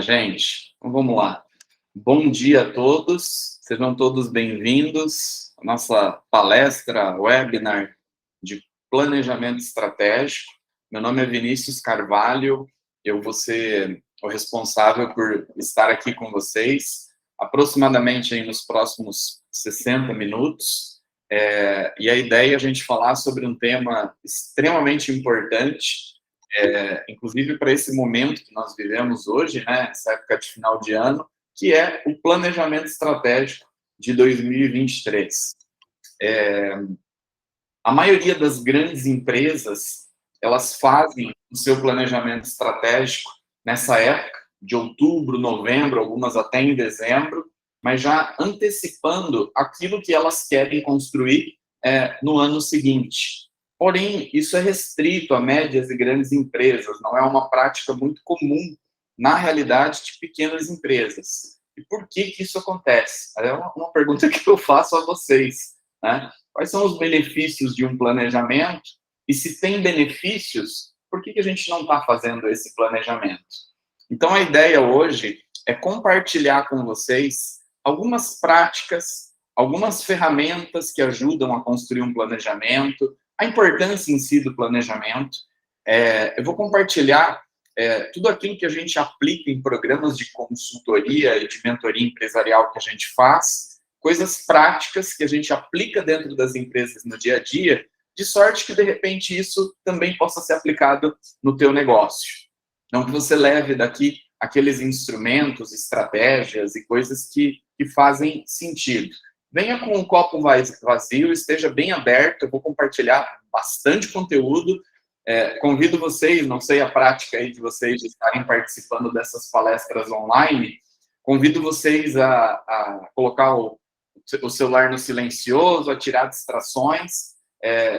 Gente, então vamos lá. Bom dia a todos, sejam todos bem-vindos à nossa palestra, webinar de planejamento estratégico. Meu nome é Vinícius Carvalho, eu vou ser o responsável por estar aqui com vocês, aproximadamente aí nos próximos 60 minutos, e a ideia é a gente falar sobre um tema extremamente importante, inclusive para esse momento que nós vivemos hoje, né, essa época de final de ano, que é o planejamento estratégico de 2023. A maioria das grandes empresas, elas fazem o seu planejamento estratégico nessa época, de outubro, novembro, algumas até em dezembro, mas já antecipando aquilo que elas querem construir no ano seguinte. Porém, isso é restrito a médias e grandes empresas, não é uma prática muito comum na realidade de pequenas empresas. E por que isso acontece? É uma pergunta que eu faço a vocês, né? Quais são os benefícios de um planejamento? E se tem benefícios, por que a gente não está fazendo esse planejamento? Então, a ideia hoje é compartilhar com vocês algumas práticas, algumas ferramentas que ajudam a construir um planejamento, a importância em si do planejamento. Eu vou compartilhar tudo aquilo que a gente aplica em programas de consultoria e de mentoria empresarial que a gente faz, coisas práticas que a gente aplica dentro das empresas no dia a dia, de sorte que, de repente, isso também possa ser aplicado no teu negócio. Não que você leve daqui aqueles instrumentos, estratégias e coisas que fazem sentido. Venha com um copo vazio, esteja bem aberto, eu vou compartilhar bastante conteúdo. Convido vocês, não sei a prática aí de vocês de estarem participando dessas palestras online, convido vocês a colocar o celular no silencioso, a tirar distrações.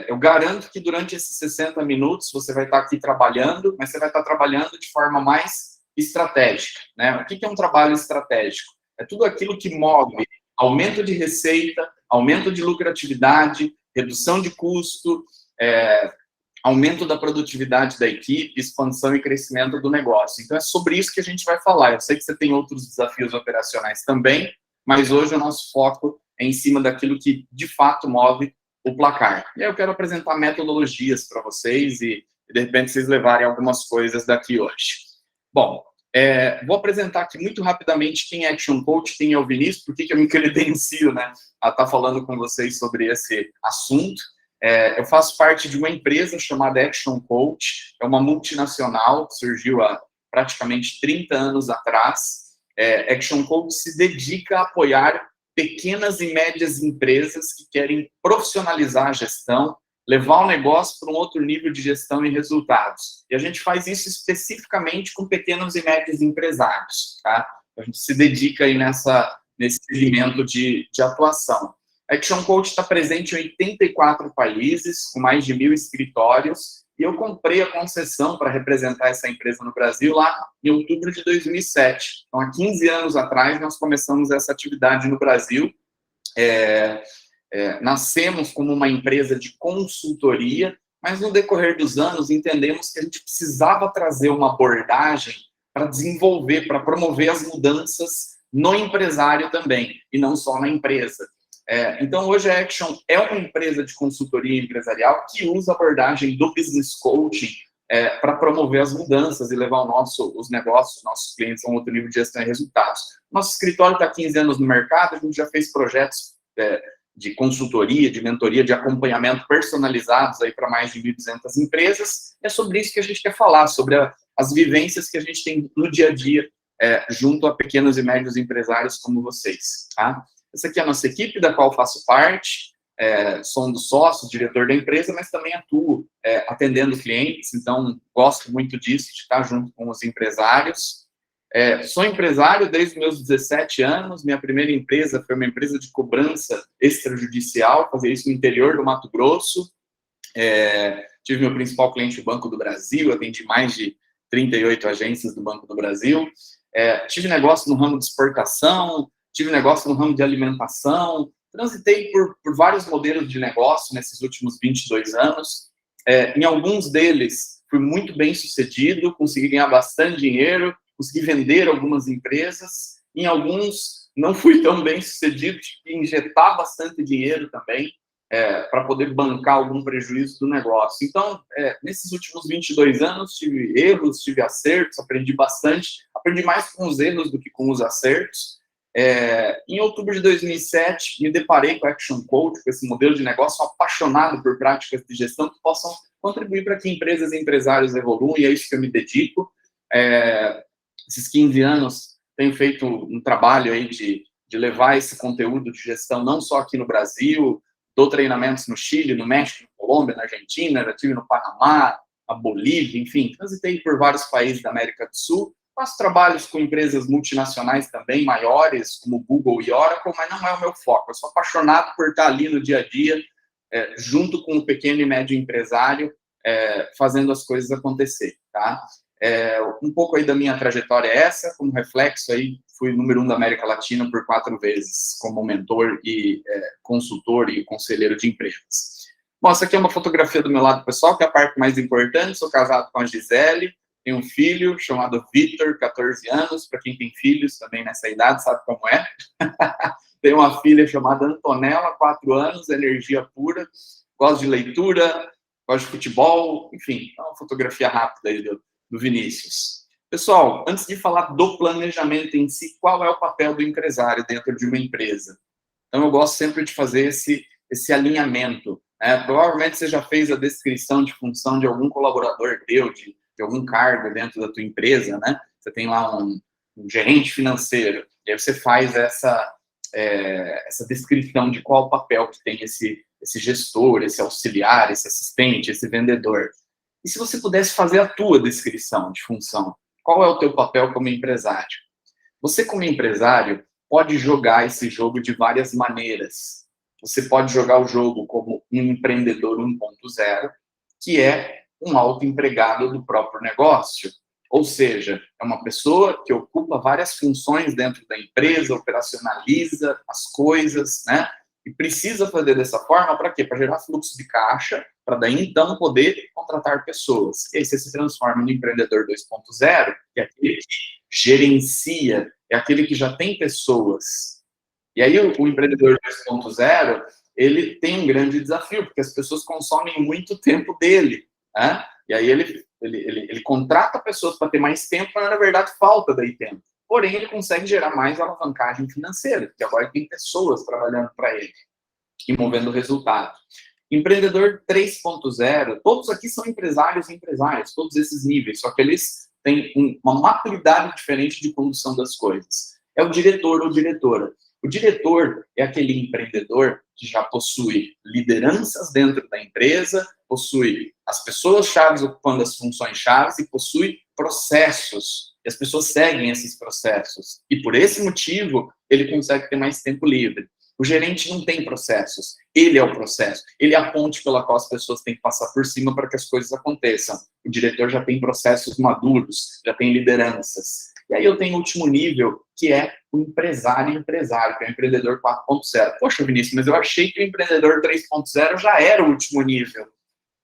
Eu garanto que durante esses 60 minutos você vai estar aqui trabalhando, mas você vai estar trabalhando de forma mais estratégica, né? O que é um trabalho estratégico? É tudo aquilo que move aumento de receita, aumento de lucratividade, redução de custo, aumento da produtividade da equipe, expansão e crescimento do negócio. Então, é sobre isso que a gente vai falar. Eu sei que você tem outros desafios operacionais também, mas hoje o nosso foco é em cima daquilo que, de fato, move o placar. E aí eu quero apresentar metodologias para vocês e, de repente, vocês levarem algumas coisas daqui hoje. Bom, vou apresentar aqui muito rapidamente quem é Action Coach, quem é o Vinícius, por que eu me credencio, né, a estar falando com vocês sobre esse assunto. Eu faço parte de uma empresa chamada Action Coach, é uma multinacional, surgiu há praticamente 30 anos atrás. Action Coach se dedica a apoiar pequenas e médias empresas que querem profissionalizar a gestão, levar o negócio para um outro nível de gestão e resultados. E a gente faz isso especificamente com pequenos e médios empresários, tá? A gente se dedica aí nesse segmento de atuação. A Action Coach está presente em 84 países, com mais de 1.000 escritórios, e eu comprei a concessão para representar essa empresa no Brasil lá em outubro de 2007. Então, há 15 anos atrás, nós começamos essa atividade no Brasil. Nascemos como uma empresa de consultoria, mas no decorrer dos anos entendemos que a gente precisava trazer uma abordagem para desenvolver, para promover as mudanças no empresário também, e não só na empresa. Então, hoje a Action é uma empresa de consultoria empresarial que usa a abordagem do business coaching para promover as mudanças e levar os negócios, nossos clientes a um outro nível de gestão e resultados. Nosso escritório está há 15 anos no mercado, a gente já fez projetos de consultoria, de mentoria, de acompanhamento personalizados aí para mais de 1.200 empresas. É sobre isso que a gente quer falar, sobre as vivências que a gente tem no dia a dia junto a pequenos e médios empresários como vocês, tá? Essa aqui é a nossa equipe, da qual faço parte, sou um dos sócios, diretor da empresa, mas também atuo atendendo clientes, então gosto muito disso, de estar junto com os empresários. Sou empresário desde os meus 17 anos, minha primeira empresa foi uma empresa de cobrança extrajudicial, fazia isso no interior do Mato Grosso. Tive meu principal cliente, o Banco do Brasil, atendi mais de 38 agências do Banco do Brasil. Tive negócio no ramo de exportação, tive negócio no ramo de alimentação, transitei por vários modelos de negócio nesses últimos 22 anos. Em alguns deles, fui muito bem sucedido, consegui ganhar bastante dinheiro, consegui vender algumas empresas, em alguns não fui tão bem sucedido, tive que injetar bastante dinheiro também, para poder bancar algum prejuízo do negócio. Então, nesses últimos 22 anos, tive erros, tive acertos, aprendi bastante, aprendi mais com os erros do que com os acertos. Em outubro de 2007, me deparei com o Action Coach, com esse modelo de negócio, sou apaixonado por práticas de gestão que possam contribuir para que empresas e empresários evoluam, e é isso que eu me dedico. Esses 15 anos, tenho feito um trabalho aí de levar esse conteúdo de gestão, não só aqui no Brasil, dou treinamentos no Chile, no México, na Colômbia, na Argentina, já estive no Panamá, na Bolívia, enfim, transitei por vários países da América do Sul, faço trabalhos com empresas multinacionais também, maiores, como Google e Oracle, mas não é o meu foco. Eu sou apaixonado por estar ali no dia a dia, junto com o pequeno e médio empresário, fazendo as coisas acontecer, tá? Um pouco aí da minha trajetória é essa, como reflexo aí, fui número 1 da América Latina por 4 vezes, como mentor e consultor e conselheiro de empresas. Bom, essa aqui é uma fotografia do meu lado pessoal, que é a parte mais importante. Sou casado com a Gisele, tenho um filho chamado Vitor, 14 anos, para quem tem filhos também nessa idade, sabe como é. Tenho uma filha chamada Antonella, 4 anos, energia pura, gosto de leitura, gosto de futebol, enfim, é uma fotografia rápida aí do Vinícius. Pessoal, antes de falar do planejamento em si, qual é o papel do empresário dentro de uma empresa? Então, eu gosto sempre de fazer esse alinhamento. Provavelmente você já fez a descrição de função de algum colaborador teu, de algum cargo dentro da tua empresa, né? Você tem lá um gerente financeiro, e aí você faz essa descrição de qual o papel que tem esse gestor, esse auxiliar, esse assistente, esse vendedor. E se você pudesse fazer a tua descrição de função, qual é o teu papel como empresário? Você, como empresário, pode jogar esse jogo de várias maneiras. Você pode jogar o jogo como um empreendedor 1.0, que é um autoempregado do próprio negócio. Ou seja, é uma pessoa que ocupa várias funções dentro da empresa, operacionaliza as coisas, né? E precisa fazer dessa forma para quê? Para gerar fluxo de caixa, para daí então poder contratar pessoas. E aí você se transforma no empreendedor 2.0, que é aquele que gerencia, é aquele que já tem pessoas. E aí o empreendedor 2.0, ele tem um grande desafio, porque as pessoas consomem muito tempo dele, né? E aí ele contrata pessoas para ter mais tempo, mas na verdade falta daí tempo. Porém, ele consegue gerar mais alavancagem financeira, porque agora tem pessoas trabalhando para ele e movendo resultado. Empreendedor 3.0, todos aqui são empresários e empresárias, todos esses níveis, só que eles têm uma maturidade diferente de condução das coisas. É o diretor ou diretora. O diretor é aquele empreendedor que já possui lideranças dentro da empresa, possui as pessoas-chave ocupando as funções-chave e possui processos. E as pessoas seguem esses processos. E por esse motivo, ele consegue ter mais tempo livre. O gerente não tem processos. Ele é o processo. Ele é a ponte pela qual as pessoas têm que passar por cima para que as coisas aconteçam. O diretor já tem processos maduros, já tem lideranças. E aí eu tenho o último nível, que é o empresário, que é o empreendedor 4.0. Poxa, Vinícius, mas eu achei que o empreendedor 3.0 já era o último nível.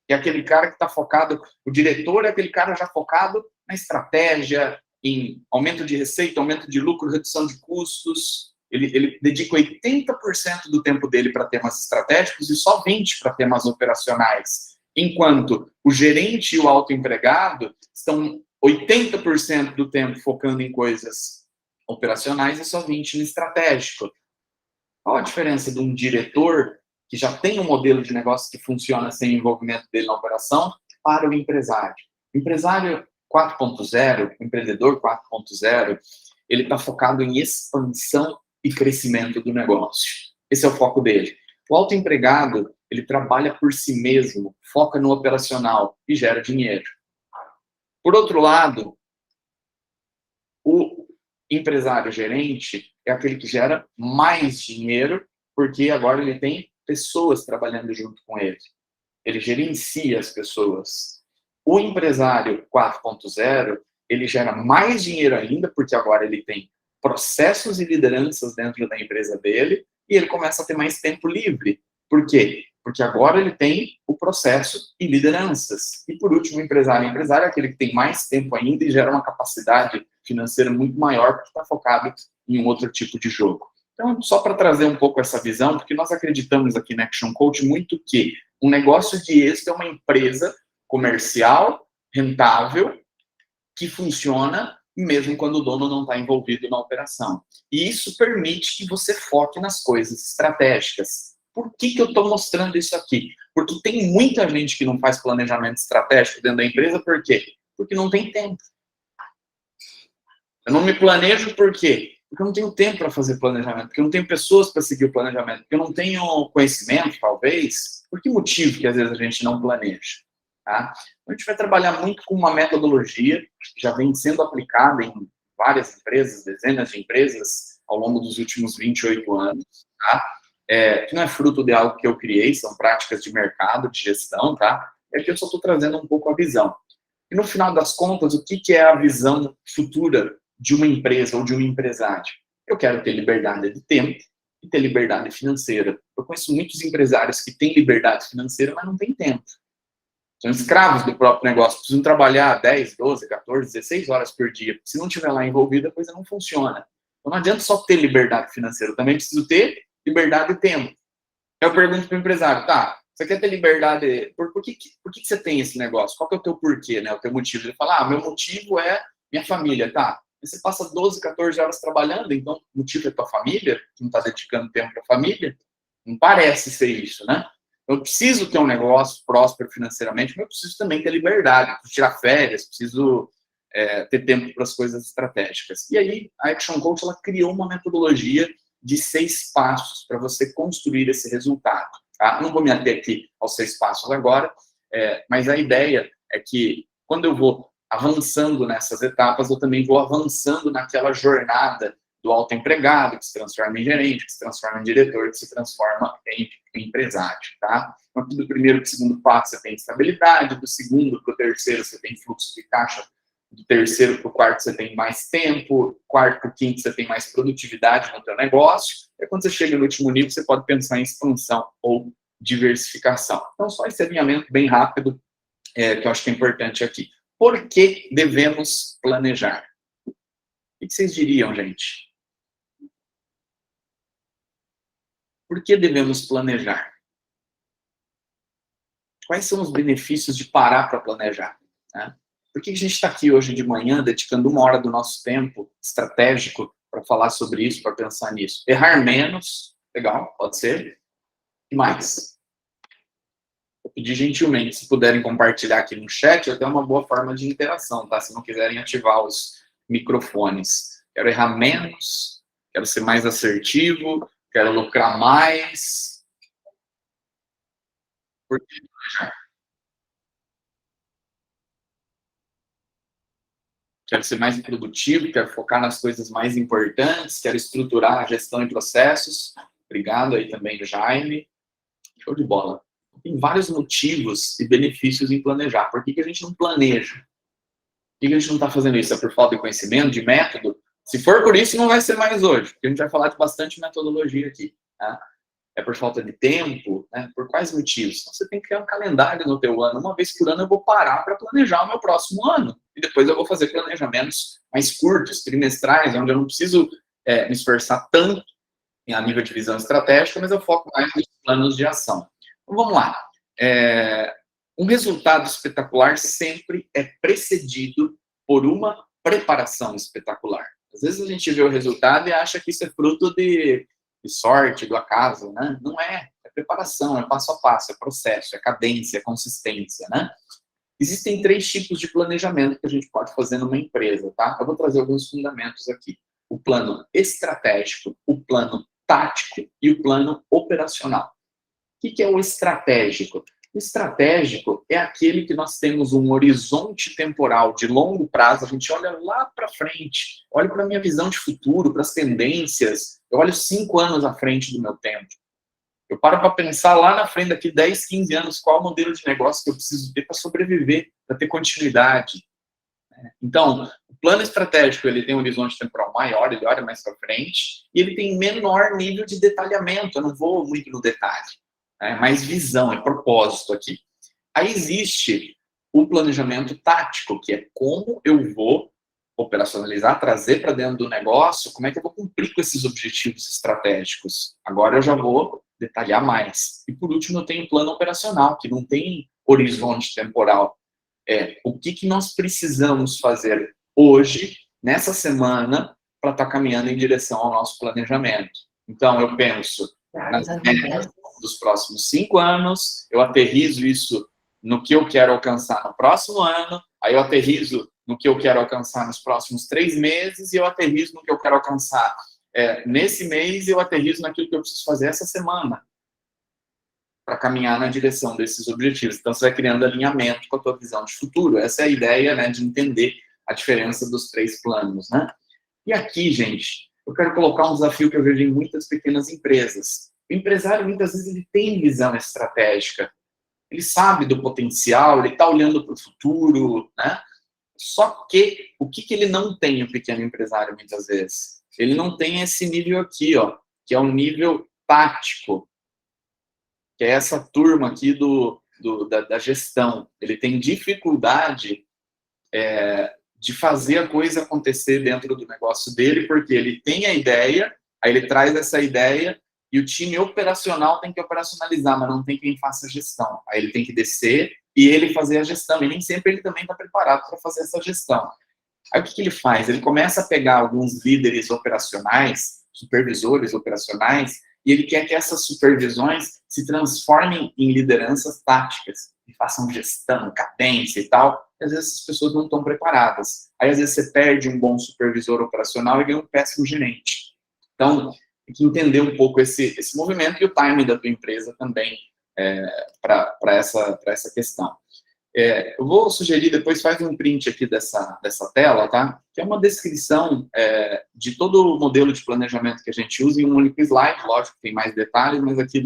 É aquele cara que está focado, o diretor é aquele cara já focado na estratégia, em aumento de receita, aumento de lucro, redução de custos. Ele dedica 80% do tempo dele para temas estratégicos e só 20% para temas operacionais. Enquanto o gerente e o autoempregado estão 80% do tempo focando em coisas operacionais e só 20% no estratégico. Qual a diferença de um diretor que já tem um modelo de negócio que funciona sem envolvimento dele na operação para o empresário? O empresário 4.0, o empreendedor 4.0, ele está focado em expansão e crescimento do negócio. Esse é o foco dele. O autoempregado, ele trabalha por si mesmo, foca no operacional e gera dinheiro. Por outro lado, o empresário gerente é aquele que gera mais dinheiro, porque agora ele tem pessoas trabalhando junto com ele. Ele gerencia as pessoas. O empresário 4.0, ele gera mais dinheiro ainda, porque agora ele tem processos e lideranças dentro da empresa dele, e ele começa a ter mais tempo livre. Por quê? Porque agora ele tem o processo e lideranças. E por último, o empresário. O empresário é aquele que tem mais tempo ainda e gera uma capacidade financeira muito maior, porque está focado em um outro tipo de jogo. Então, só para trazer um pouco essa visão, porque nós acreditamos aqui na Action Coach muito que um negócio de êxito é uma empresa comercial, rentável, que funciona mesmo quando o dono não está envolvido na operação. E isso permite que você foque nas coisas estratégicas. Por que eu estou mostrando isso aqui? Porque tem muita gente que não faz planejamento estratégico dentro da empresa, por quê? Porque não tem tempo. Eu não me planejo por quê? Porque eu não tenho tempo para fazer planejamento, porque eu não tenho pessoas para seguir o planejamento, porque eu não tenho conhecimento, talvez. Por que motivo que às vezes a gente não planeja? Tá? A gente vai trabalhar muito com uma metodologia que já vem sendo aplicada em várias empresas, dezenas de empresas, ao longo dos últimos 28 anos, tá? Que não é fruto de algo que eu criei, são práticas de mercado, de gestão, tá? E aqui eu só estou trazendo um pouco a visão. E no final das contas, o que é a visão futura de uma empresa ou de um empresário? Eu quero ter liberdade de tempo e ter liberdade financeira. Eu conheço muitos empresários que têm liberdade financeira, mas não têm tempo. São escravos do próprio negócio, precisam trabalhar 10, 12, 14, 16 horas por dia. Se não estiver lá envolvido, a coisa não funciona. Então não adianta só ter liberdade financeira, eu também preciso ter liberdade de tempo. Eu pergunto para o empresário, tá, você quer ter liberdade, por que você tem esse negócio? Qual que é o teu porquê, né, o teu motivo? Ele fala, meu motivo é minha família, tá. Você passa 12, 14 horas trabalhando, então o motivo é tua família, que não está dedicando tempo para a família? Não parece ser isso, né? Eu preciso ter um negócio próspero financeiramente, mas eu preciso também ter liberdade, preciso tirar férias, preciso ter tempo para as coisas estratégicas. E aí, a Action Coach, ela criou uma metodologia de 6 passos para você construir esse resultado. Tá? Não vou me ater aqui aos 6 passos agora, mas a ideia é que quando eu vou avançando nessas etapas, eu também vou avançando naquela jornada do autoempregado, que se transforma em gerente, que se transforma em diretor, que se transforma em empresário, tá? Então, do primeiro para o segundo passo você tem estabilidade, do segundo para o terceiro você tem fluxo de caixa, do terceiro para o quarto você tem mais tempo, quarto para o quinto você tem mais produtividade no teu negócio, e quando você chega no último nível você pode pensar em expansão ou diversificação. Então, só esse alinhamento bem rápido, que eu acho que é importante aqui. Por que devemos planejar? O que vocês diriam, gente? Por que devemos planejar? Quais são os benefícios de parar para planejar? Né? Por que a gente está aqui hoje de manhã dedicando 1 hora do nosso tempo estratégico para falar sobre isso, para pensar nisso? Errar menos, legal, pode ser. E mais? Vou pedir gentilmente, se puderem compartilhar aqui no chat, é até uma boa forma de interação, tá? Se não quiserem ativar os microfones. Quero errar menos, quero ser mais assertivo, quero lucrar mais. Por que planejar? Quero ser mais produtivo, quero focar nas coisas mais importantes, quero estruturar a gestão e processos. Obrigado aí também, Jaime. Show de bola. Tem vários motivos e benefícios em planejar. Por que a gente não planeja? Por que a gente não está fazendo isso? É por falta de conhecimento, de método? Se for por isso, não vai ser mais hoje, porque a gente vai falar de bastante metodologia aqui. Tá? É por falta de tempo, né? Por quais motivos? Então, você tem que criar um calendário no teu ano. Uma vez por ano eu vou parar para planejar o meu próximo ano. E depois eu vou fazer planejamentos mais curtos, trimestrais, onde eu não preciso me esforçar tanto a nível de visão estratégica, mas eu foco mais nos planos de ação. Então, vamos lá. Um resultado espetacular sempre é precedido por uma preparação espetacular. Às vezes a gente vê o resultado e acha que isso é fruto de sorte, do acaso, né? Não é. É preparação, é passo a passo, é processo, é cadência, é consistência, né? Existem 3 tipos de planejamento que a gente pode fazer numa empresa, tá? Eu vou trazer alguns fundamentos aqui. O plano estratégico, o plano tático e o plano operacional. O que é o estratégico? O estratégico é aquele que nós temos um horizonte temporal de longo prazo, a gente olha lá para frente, olha para a minha visão de futuro, para as tendências, eu olho 5 anos à frente do meu tempo. Eu paro para pensar lá na frente, daqui 10, 15 anos, qual o modelo de negócio que eu preciso ter para sobreviver, para ter continuidade. Então, o plano estratégico ele tem um horizonte temporal maior, ele olha mais para frente, e ele tem menor nível de detalhamento, eu não vou muito no detalhe. É mais visão, é propósito aqui. Aí existe o planejamento tático, que é como eu vou operacionalizar, trazer para dentro do negócio, como é que eu vou cumprir com esses objetivos estratégicos? Agora eu já vou detalhar mais. E por último, eu tenho um plano operacional, que não tem horizonte temporal. O que nós precisamos fazer hoje, nessa semana, para estar caminhando em direção ao nosso planejamento. Então, eu penso nas metas dos próximos 5 anos, eu aterrizo isso no que eu quero alcançar no próximo ano, aí eu aterrizo no que eu quero alcançar nos próximos 3 meses e eu aterrizo no que eu quero alcançar nesse mês e eu aterrizo naquilo que eu preciso fazer essa semana para caminhar na direção desses objetivos. Então, você vai criando alinhamento com a tua visão de futuro. Essa é a ideia, né, de entender a diferença dos 3 planos, né? E aqui, gente, eu quero colocar um desafio que eu vejo em muitas pequenas empresas. O empresário, muitas vezes, ele tem visão estratégica. Ele sabe do potencial, ele está olhando para o futuro, né? Só que, o que ele não tem, o pequeno empresário, muitas vezes? Ele não tem esse nível aqui, ó, que é um nível tático, que é essa turma aqui da gestão. Ele tem dificuldade de fazer a coisa acontecer dentro do negócio dele, porque ele tem a ideia, aí ele traz essa ideia, e o time operacional tem que operacionalizar, mas não tem quem faça a gestão. Aí ele tem que descer e ele fazer a gestão, e nem sempre ele também está preparado para fazer essa gestão. Aí o que ele faz? Ele começa a pegar alguns líderes operacionais, supervisores operacionais, e ele quer que essas supervisões se transformem em lideranças táticas, e façam gestão, cadência e tal, e às vezes as pessoas não estão preparadas. Aí às vezes você perde um bom supervisor operacional e ganha um péssimo gerente. Então, tem que entender um pouco esse movimento e o timing da tua empresa também para essa questão. Eu vou sugerir, depois faz um print aqui dessa tela, tá? Que é uma descrição de todo o modelo de planejamento que a gente usa em um único slide. Lógico que tem mais detalhes, mas aqui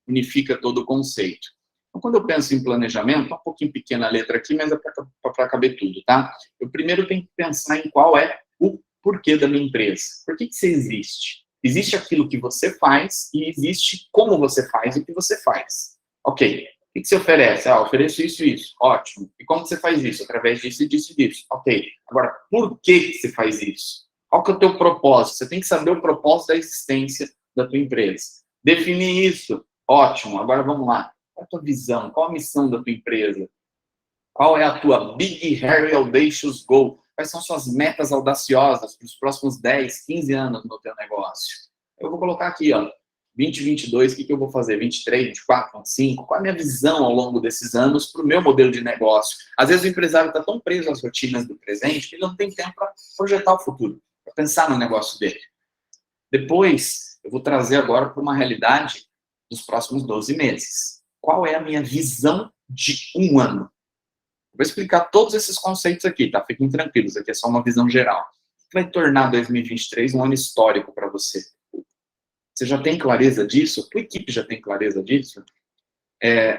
unifica todo o conceito. Então, quando eu penso em planejamento, tá um pouquinho pequena a letra aqui, mas é para caber tudo, tá? Eu primeiro tenho que pensar em qual é o porquê da minha empresa. Por que você existe? Existe aquilo que você faz e existe como você faz e o que você faz. Ok. O que você oferece? Ofereço isso e isso. Ótimo. E como você faz isso? Através disso e disso e disso. Ok. Agora, por que você faz isso? Qual que é o teu propósito? Você tem que saber o propósito da existência da tua empresa. Definir isso. Ótimo. Agora vamos lá. Qual é a tua visão? Qual a missão da tua empresa? Qual é a tua Big Hairy Audacious Goal? Quais são suas metas audaciosas para os próximos 10, 15 anos no teu negócio? Eu vou colocar aqui, 2022, o que eu vou fazer? 23, 24, 25? Qual é a minha visão ao longo desses anos para o meu modelo de negócio? Às vezes o empresário está tão preso às rotinas do presente que ele não tem tempo para projetar o futuro, para pensar no negócio dele. Depois, eu vou trazer agora para uma realidade dos próximos 12 meses. Qual é a minha visão de um ano? Vou explicar todos esses conceitos aqui, tá? Fiquem tranquilos, aqui é só uma visão geral. O que vai tornar 2023 um ano histórico para você? Você já tem clareza disso? A tua equipe já tem clareza disso?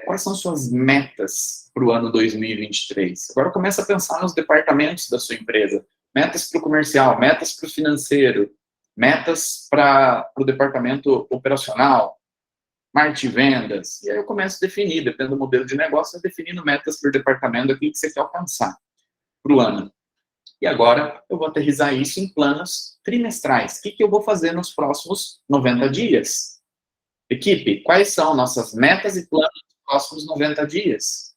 Quais são suas metas para o ano 2023? Agora começa a pensar nos departamentos da sua empresa. Metas para o comercial, metas para o financeiro, metas para o departamento operacional, marketing, vendas. E aí eu começo a definir, depende do modelo de negócio, definindo metas por departamento, aquilo que você quer alcançar para o ano. E agora eu vou aterrissar isso em planos trimestrais. O que eu vou fazer nos próximos 90 dias? Equipe, quais são nossas metas e planos nos próximos 90 dias?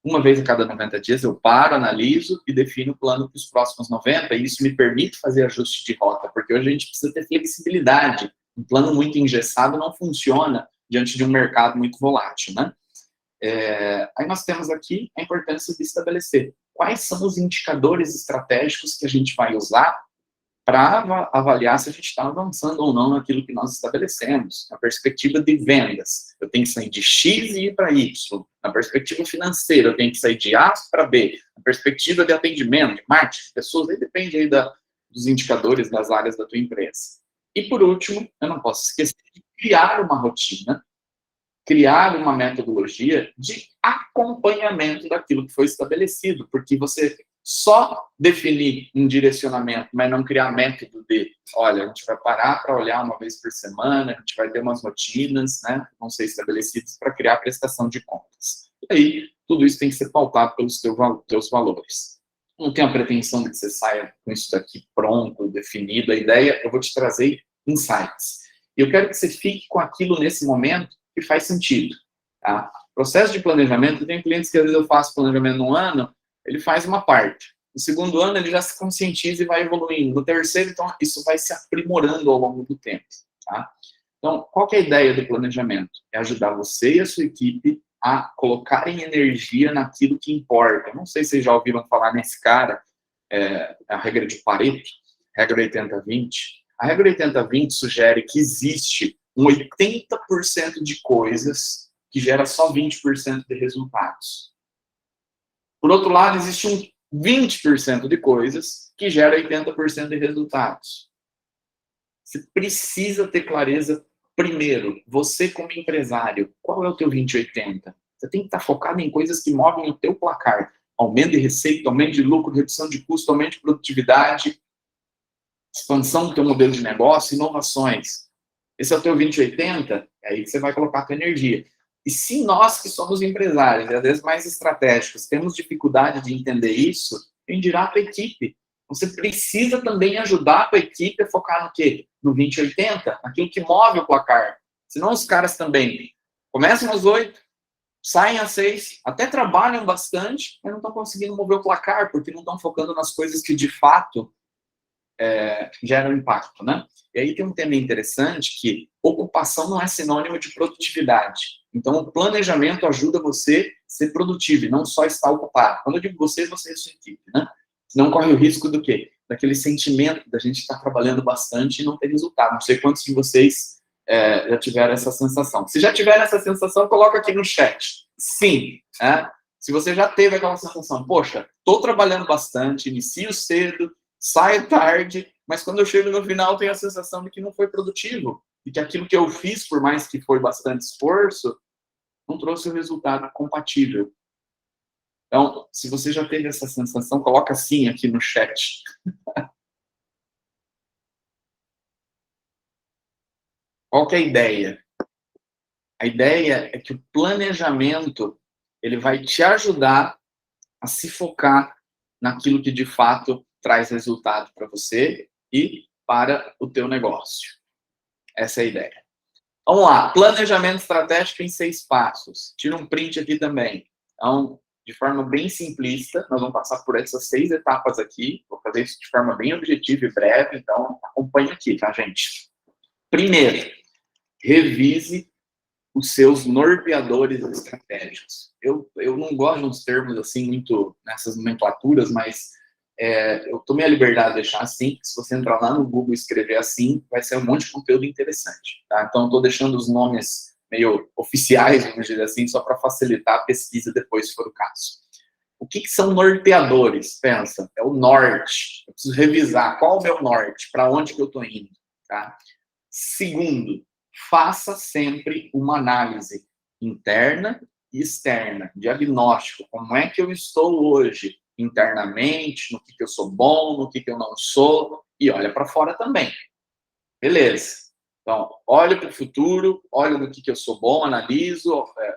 Uma vez a cada 90 dias eu paro, analiso e defino o plano para os próximos 90, e isso me permite fazer ajuste de rota, porque hoje a gente precisa ter flexibilidade. Um plano muito engessado não funciona diante de um mercado muito volátil, né? Aí nós temos aqui a importância de estabelecer quais são os indicadores estratégicos que a gente vai usar para avaliar se a gente está avançando ou não naquilo que nós estabelecemos. Na perspectiva de vendas, eu tenho que sair de X e ir para Y. Na perspectiva financeira, eu tenho que sair de A para B. Na perspectiva de atendimento, de marketing, de pessoas, aí depende aí dos indicadores das áreas da tua empresa. E por último, eu não posso esquecer de criar uma rotina, criar uma metodologia de acompanhamento daquilo que foi estabelecido, porque você só definir um direcionamento, mas não criar método de, olha, a gente vai parar para olhar uma vez por semana, a gente vai ter umas rotinas, né, que vão ser estabelecidas para criar a prestação de contas. E aí, tudo isso tem que ser pautado pelos teus valores. Não tenho a pretensão de que você saia com isso daqui pronto, definido. A ideia, eu vou te trazer insights. E eu quero que você fique com aquilo nesse momento que faz sentido. Tá? Processo de planejamento, tem clientes que às vezes eu faço planejamento num ano, ele faz uma parte. No segundo ano, ele já se conscientiza e vai evoluindo. No terceiro, então, isso vai se aprimorando ao longo do tempo. Tá? Então, qual que é a ideia do planejamento? É ajudar você e a sua equipe a colocarem energia naquilo que importa. Eu não sei se vocês já ouviram falar nesse cara, a regra de Pareto, regra 80-20. A regra 80-20 sugere que existe um 80% de coisas que gera só 20% de resultados. Por outro lado, existe um 20% de coisas que gera 80% de resultados. Você precisa ter clareza. Primeiro, você como empresário, qual é o teu 20-80? Você tem que estar focado em coisas que movem o teu placar. Aumento de receita, aumento de lucro, redução de custo, aumento de produtividade, expansão do teu modelo de negócio, inovações. Esse é o teu 20-80, é aí que você vai colocar a tua energia. E se nós que somos empresários, e às vezes mais estratégicos, temos dificuldade de entender isso, quem dirá a tua equipe? Você precisa também ajudar a tua equipe a focar no quê? No 20-80, aquilo que move o placar. Senão os caras também começam às 8, saem às 6, até trabalham bastante, mas não estão conseguindo mover o placar, porque não estão focando nas coisas que de fato geram impacto, né? E aí tem um tema interessante que ocupação não é sinônimo de produtividade. Então, o planejamento ajuda você a ser produtivo e não só estar ocupado. Quando eu digo você e a sua equipe, né? Senão corre o risco do quê? Daquele sentimento da gente estar trabalhando bastante e não ter resultado. Não sei quantos de vocês já tiveram essa sensação. Se já tiveram essa sensação, coloca aqui no chat. Sim. Se você já teve aquela sensação, poxa, estou trabalhando bastante, inicio cedo, saio tarde, mas quando eu chego no final, tenho a sensação de que não foi produtivo, e que aquilo que eu fiz, por mais que foi bastante esforço, não trouxe o resultado compatível. Então, se você já teve essa sensação, coloca sim aqui no chat. Qual que é a ideia? A ideia é que o planejamento ele vai te ajudar a se focar naquilo que de fato traz resultado para você e para o teu negócio. Essa é a ideia. Vamos lá, planejamento estratégico em 6 passos. Tira um print aqui também. Então, de forma bem simplista, nós vamos passar por essas 6 etapas aqui. Vou fazer isso de forma bem objetiva e breve, então acompanhe aqui, tá, gente? Primeiro, revise os seus norteadores estratégicos. Eu não gosto de uns termos assim muito nessas nomenclaturas, mas eu tomei a liberdade de deixar assim, que se você entrar lá no Google e escrever assim, vai ser um monte de conteúdo interessante, tá? Então, estou deixando os nomes meio oficiais, vamos dizer assim, só para facilitar a pesquisa depois, se for o caso. O que são norteadores? Pensa, é o norte. Eu preciso revisar qual é o meu norte, para onde que eu estou indo, tá? Segundo, faça sempre uma análise interna e externa, diagnóstico. Como é que eu estou hoje? Internamente, no que eu sou bom, no que eu não sou, e olha para fora também. Beleza. Então, olho para o futuro, olho no que eu sou bom, analiso,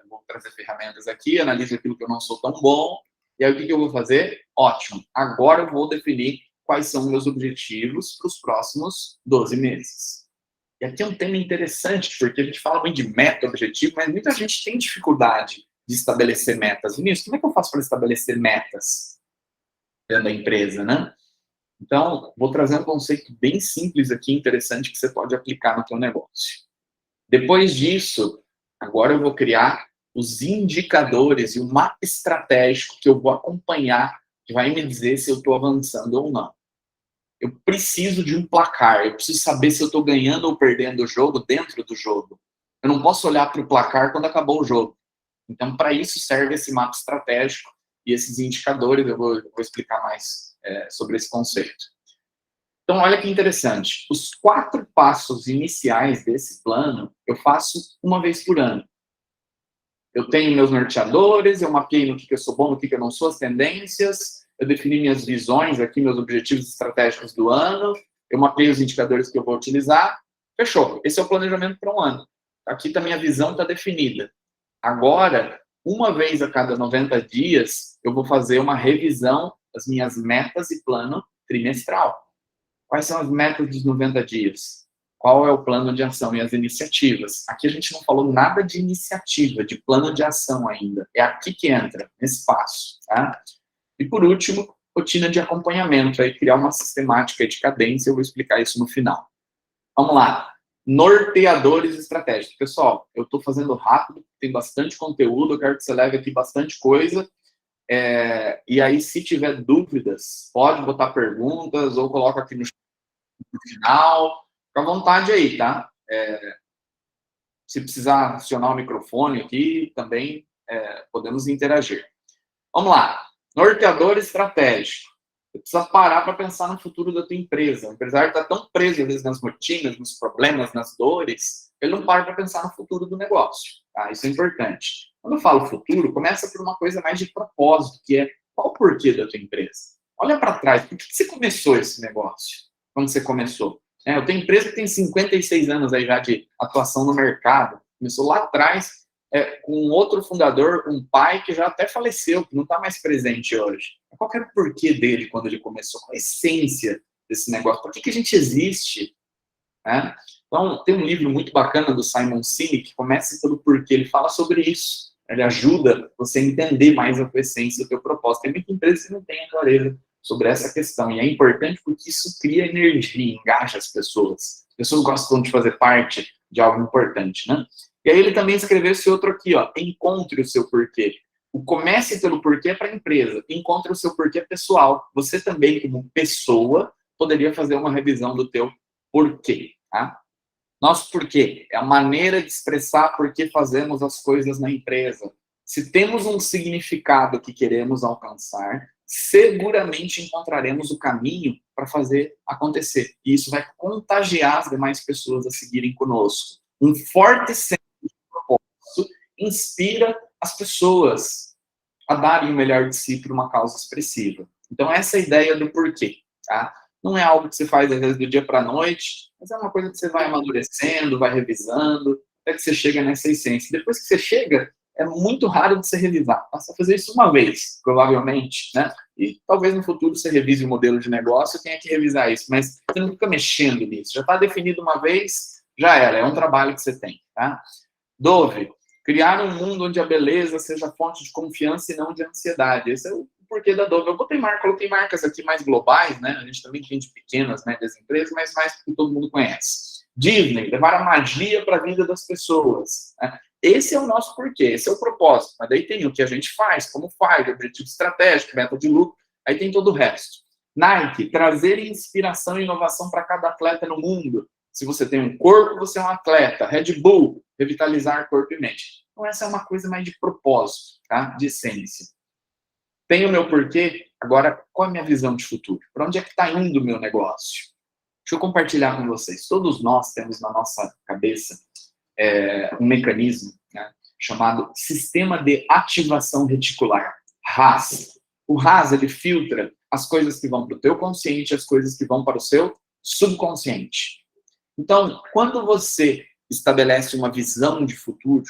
vou trazer ferramentas aqui, analiso aquilo que eu não sou tão bom, e aí o que eu vou fazer? Ótimo. Agora eu vou definir quais são meus objetivos para os próximos 12 meses. E aqui é um tema interessante, porque a gente fala muito de meta, objetivo, mas muita gente tem dificuldade de estabelecer metas. Vinícius, como é que eu faço para estabelecer metas dentro da empresa, né? Então, vou trazer um conceito bem simples aqui, interessante, que você pode aplicar no teu negócio. Depois disso, agora eu vou criar os indicadores e o mapa estratégico que eu vou acompanhar, que vai me dizer se eu estou avançando ou não. Eu preciso de um placar, eu preciso saber se eu estou ganhando ou perdendo o jogo dentro do jogo. Eu não posso olhar para o placar quando acabou o jogo. Então, para isso serve esse mapa estratégico e esses indicadores. Eu vou explicar mais sobre esse conceito. Então, olha que interessante. Os 4 passos iniciais desse plano, eu faço uma vez por ano. Eu tenho meus norteadores, eu mapeei no que eu sou bom, no que eu não sou, as tendências, eu defini minhas visões aqui, meus objetivos estratégicos do ano, eu mapeei os indicadores que eu vou utilizar, fechou. Esse é o planejamento para um ano. Aqui tá minha visão está definida. Agora, uma vez a cada 90 dias, eu vou fazer uma revisão as minhas metas e plano trimestral. Quais são as metas dos 90 dias? Qual é o plano de ação e as iniciativas? Aqui a gente não falou nada de iniciativa, de plano de ação ainda. É aqui que entra, nesse passo. Tá? E por último, rotina de acompanhamento. Aí criar uma sistemática de cadência, eu vou explicar isso no final. Vamos lá. Norteadores estratégicos. Pessoal, eu estou fazendo rápido, tem bastante conteúdo, eu quero que você leve aqui bastante coisa. E aí, se tiver dúvidas, pode botar perguntas ou coloca aqui no final. Fica à vontade aí, tá? Se precisar acionar o microfone aqui, também podemos interagir. Vamos lá. Norteador estratégico. Você precisa parar para pensar no futuro da tua empresa. O empresário está tão preso, às vezes, nas rotinas, nos problemas, nas dores, ele não para para pensar no futuro do negócio. Tá? Isso é importante. Quando eu falo futuro, começa por uma coisa mais de propósito, que é qual o porquê da tua empresa? Olha para trás, por que você começou esse negócio? Quando você começou? Eu tenho empresa que tem 56 anos aí já de atuação no mercado. Começou lá atrás, com outro fundador, um pai que já até faleceu, que não está mais presente hoje. Qual que era o porquê dele quando ele começou? Qual a essência desse negócio? Por que a gente existe? Né? Então, tem um livro muito bacana do Simon Sinek, que começa pelo porquê. Ele fala sobre isso. Ele ajuda você a entender mais a tua essência, o teu propósito. Tem muita empresa que não tem a clareza sobre essa questão. E é importante porque isso cria energia, engaja as pessoas. As pessoas gostam de fazer parte de algo importante, né? E aí ele também escreveu esse outro aqui, ó, encontre o seu porquê. O comece pelo porquê para a empresa, encontre o seu porquê pessoal. Você também, como pessoa, poderia fazer uma revisão do teu porquê, tá? Nosso porquê é a maneira de expressar por que fazemos as coisas na empresa. Se temos um significado que queremos alcançar, seguramente encontraremos o caminho para fazer acontecer. E isso vai contagiar as demais pessoas a seguirem conosco. Um forte senso de propósito inspira as pessoas a darem o melhor de si por uma causa expressiva. Então, essa é a ideia do porquê, tá? Não é algo que você faz, às vezes, do dia para a noite, mas é uma coisa que você vai amadurecendo, vai revisando, até que você chega nessa essência. Depois que você chega, é muito raro de você revisar. Basta fazer isso uma vez, provavelmente, né? E talvez no futuro você revise o modelo de negócio e tenha que revisar isso, mas você não fica mexendo nisso. Já está definido uma vez, já era, é um trabalho que você tem, tá? Dove, criar um mundo onde a beleza seja fonte de confiança e não de ansiedade. Esse é o porquê da Dove. Eu coloquei marcas aqui mais globais, né? A gente também tem de pequenas, médias empresas, mas mais porque todo mundo conhece. Disney, levar a magia para a vida das pessoas. Né? Esse é o nosso porquê, esse é o propósito. Mas daí tem o que a gente faz, como faz, objetivo estratégico, meta de lucro, aí tem todo o resto. Nike, trazer inspiração e inovação para cada atleta no mundo. Se você tem um corpo, você é um atleta. Red Bull, revitalizar corpo e mente. Então, essa é uma coisa mais de propósito, tá? De essência. Tenho o meu porquê, agora, qual é a minha visão de futuro? Para onde é que está indo o meu negócio? Deixa eu compartilhar com vocês. Todos nós temos na nossa cabeça um mecanismo, né, chamado Sistema de Ativação Reticular, RAS. O RAS, ele filtra as coisas que vão para o teu consciente, as coisas que vão para o seu subconsciente. Então, quando você estabelece uma visão de futuro,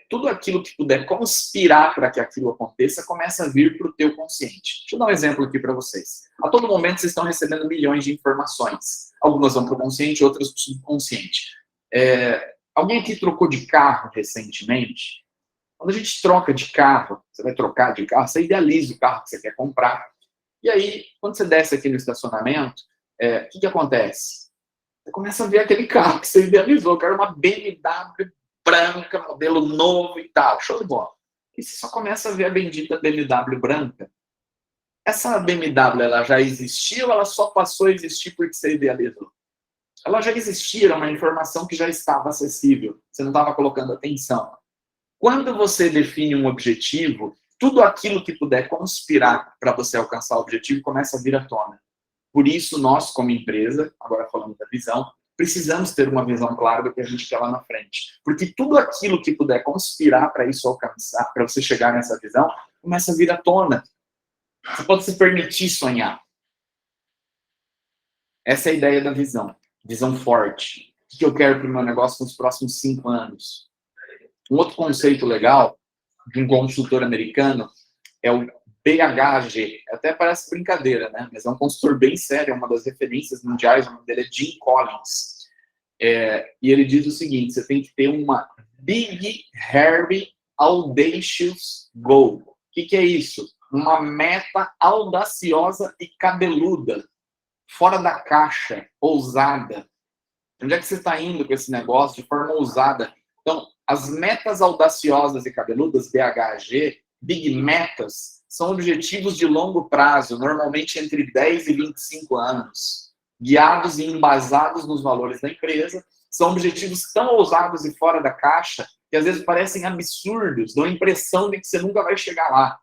tudo aquilo que puder conspirar para que aquilo aconteça, começa a vir para o teu consciente. Deixa eu dar um exemplo aqui para vocês. A todo momento vocês estão recebendo milhões de informações. Algumas vão para o consciente, outras para o subconsciente. Alguém aqui trocou de carro recentemente? Quando a gente troca de carro, você vai trocar de carro, você idealiza o carro que você quer comprar. E aí, quando você desce aqui no estacionamento, o que acontece? Você começa a ver aquele carro que você idealizou, que era uma BMW branca, modelo novo e tal, show de bola. E você só começa a ver a bendita BMW branca. Essa BMW, ela já existia ou ela só passou a existir porque você idealizou? Ela já existia, era uma informação que já estava acessível, você não estava colocando atenção. Quando você define um objetivo, tudo aquilo que puder conspirar para você alcançar o objetivo começa a vir à tona. Por isso, nós, como empresa, agora falando da visão, precisamos ter uma visão clara do que a gente quer lá na frente. Porque tudo aquilo que puder conspirar para isso alcançar, para você chegar nessa visão, começa a vir à tona. Você pode se permitir sonhar. Essa é a ideia da visão. Visão forte. O que eu quero para o meu negócio nos próximos 5 anos? Um outro conceito legal de um consultor americano é o BHG. Até parece brincadeira, né? Mas é um consultor bem sério, é uma das referências mundiais, o nome dele é Jim Collins. E ele diz o seguinte, você tem que ter uma Big, Hairy, Audacious Goal. O que é isso? Uma meta audaciosa e cabeluda, fora da caixa, ousada. Onde é que você está indo com esse negócio de forma ousada? Então, as metas audaciosas e cabeludas, BHG, Big Metas, são objetivos de longo prazo, normalmente entre 10 e 25 anos, guiados e embasados nos valores da empresa. São objetivos tão ousados e fora da caixa que às vezes parecem absurdos, dão a impressão de que você nunca vai chegar lá.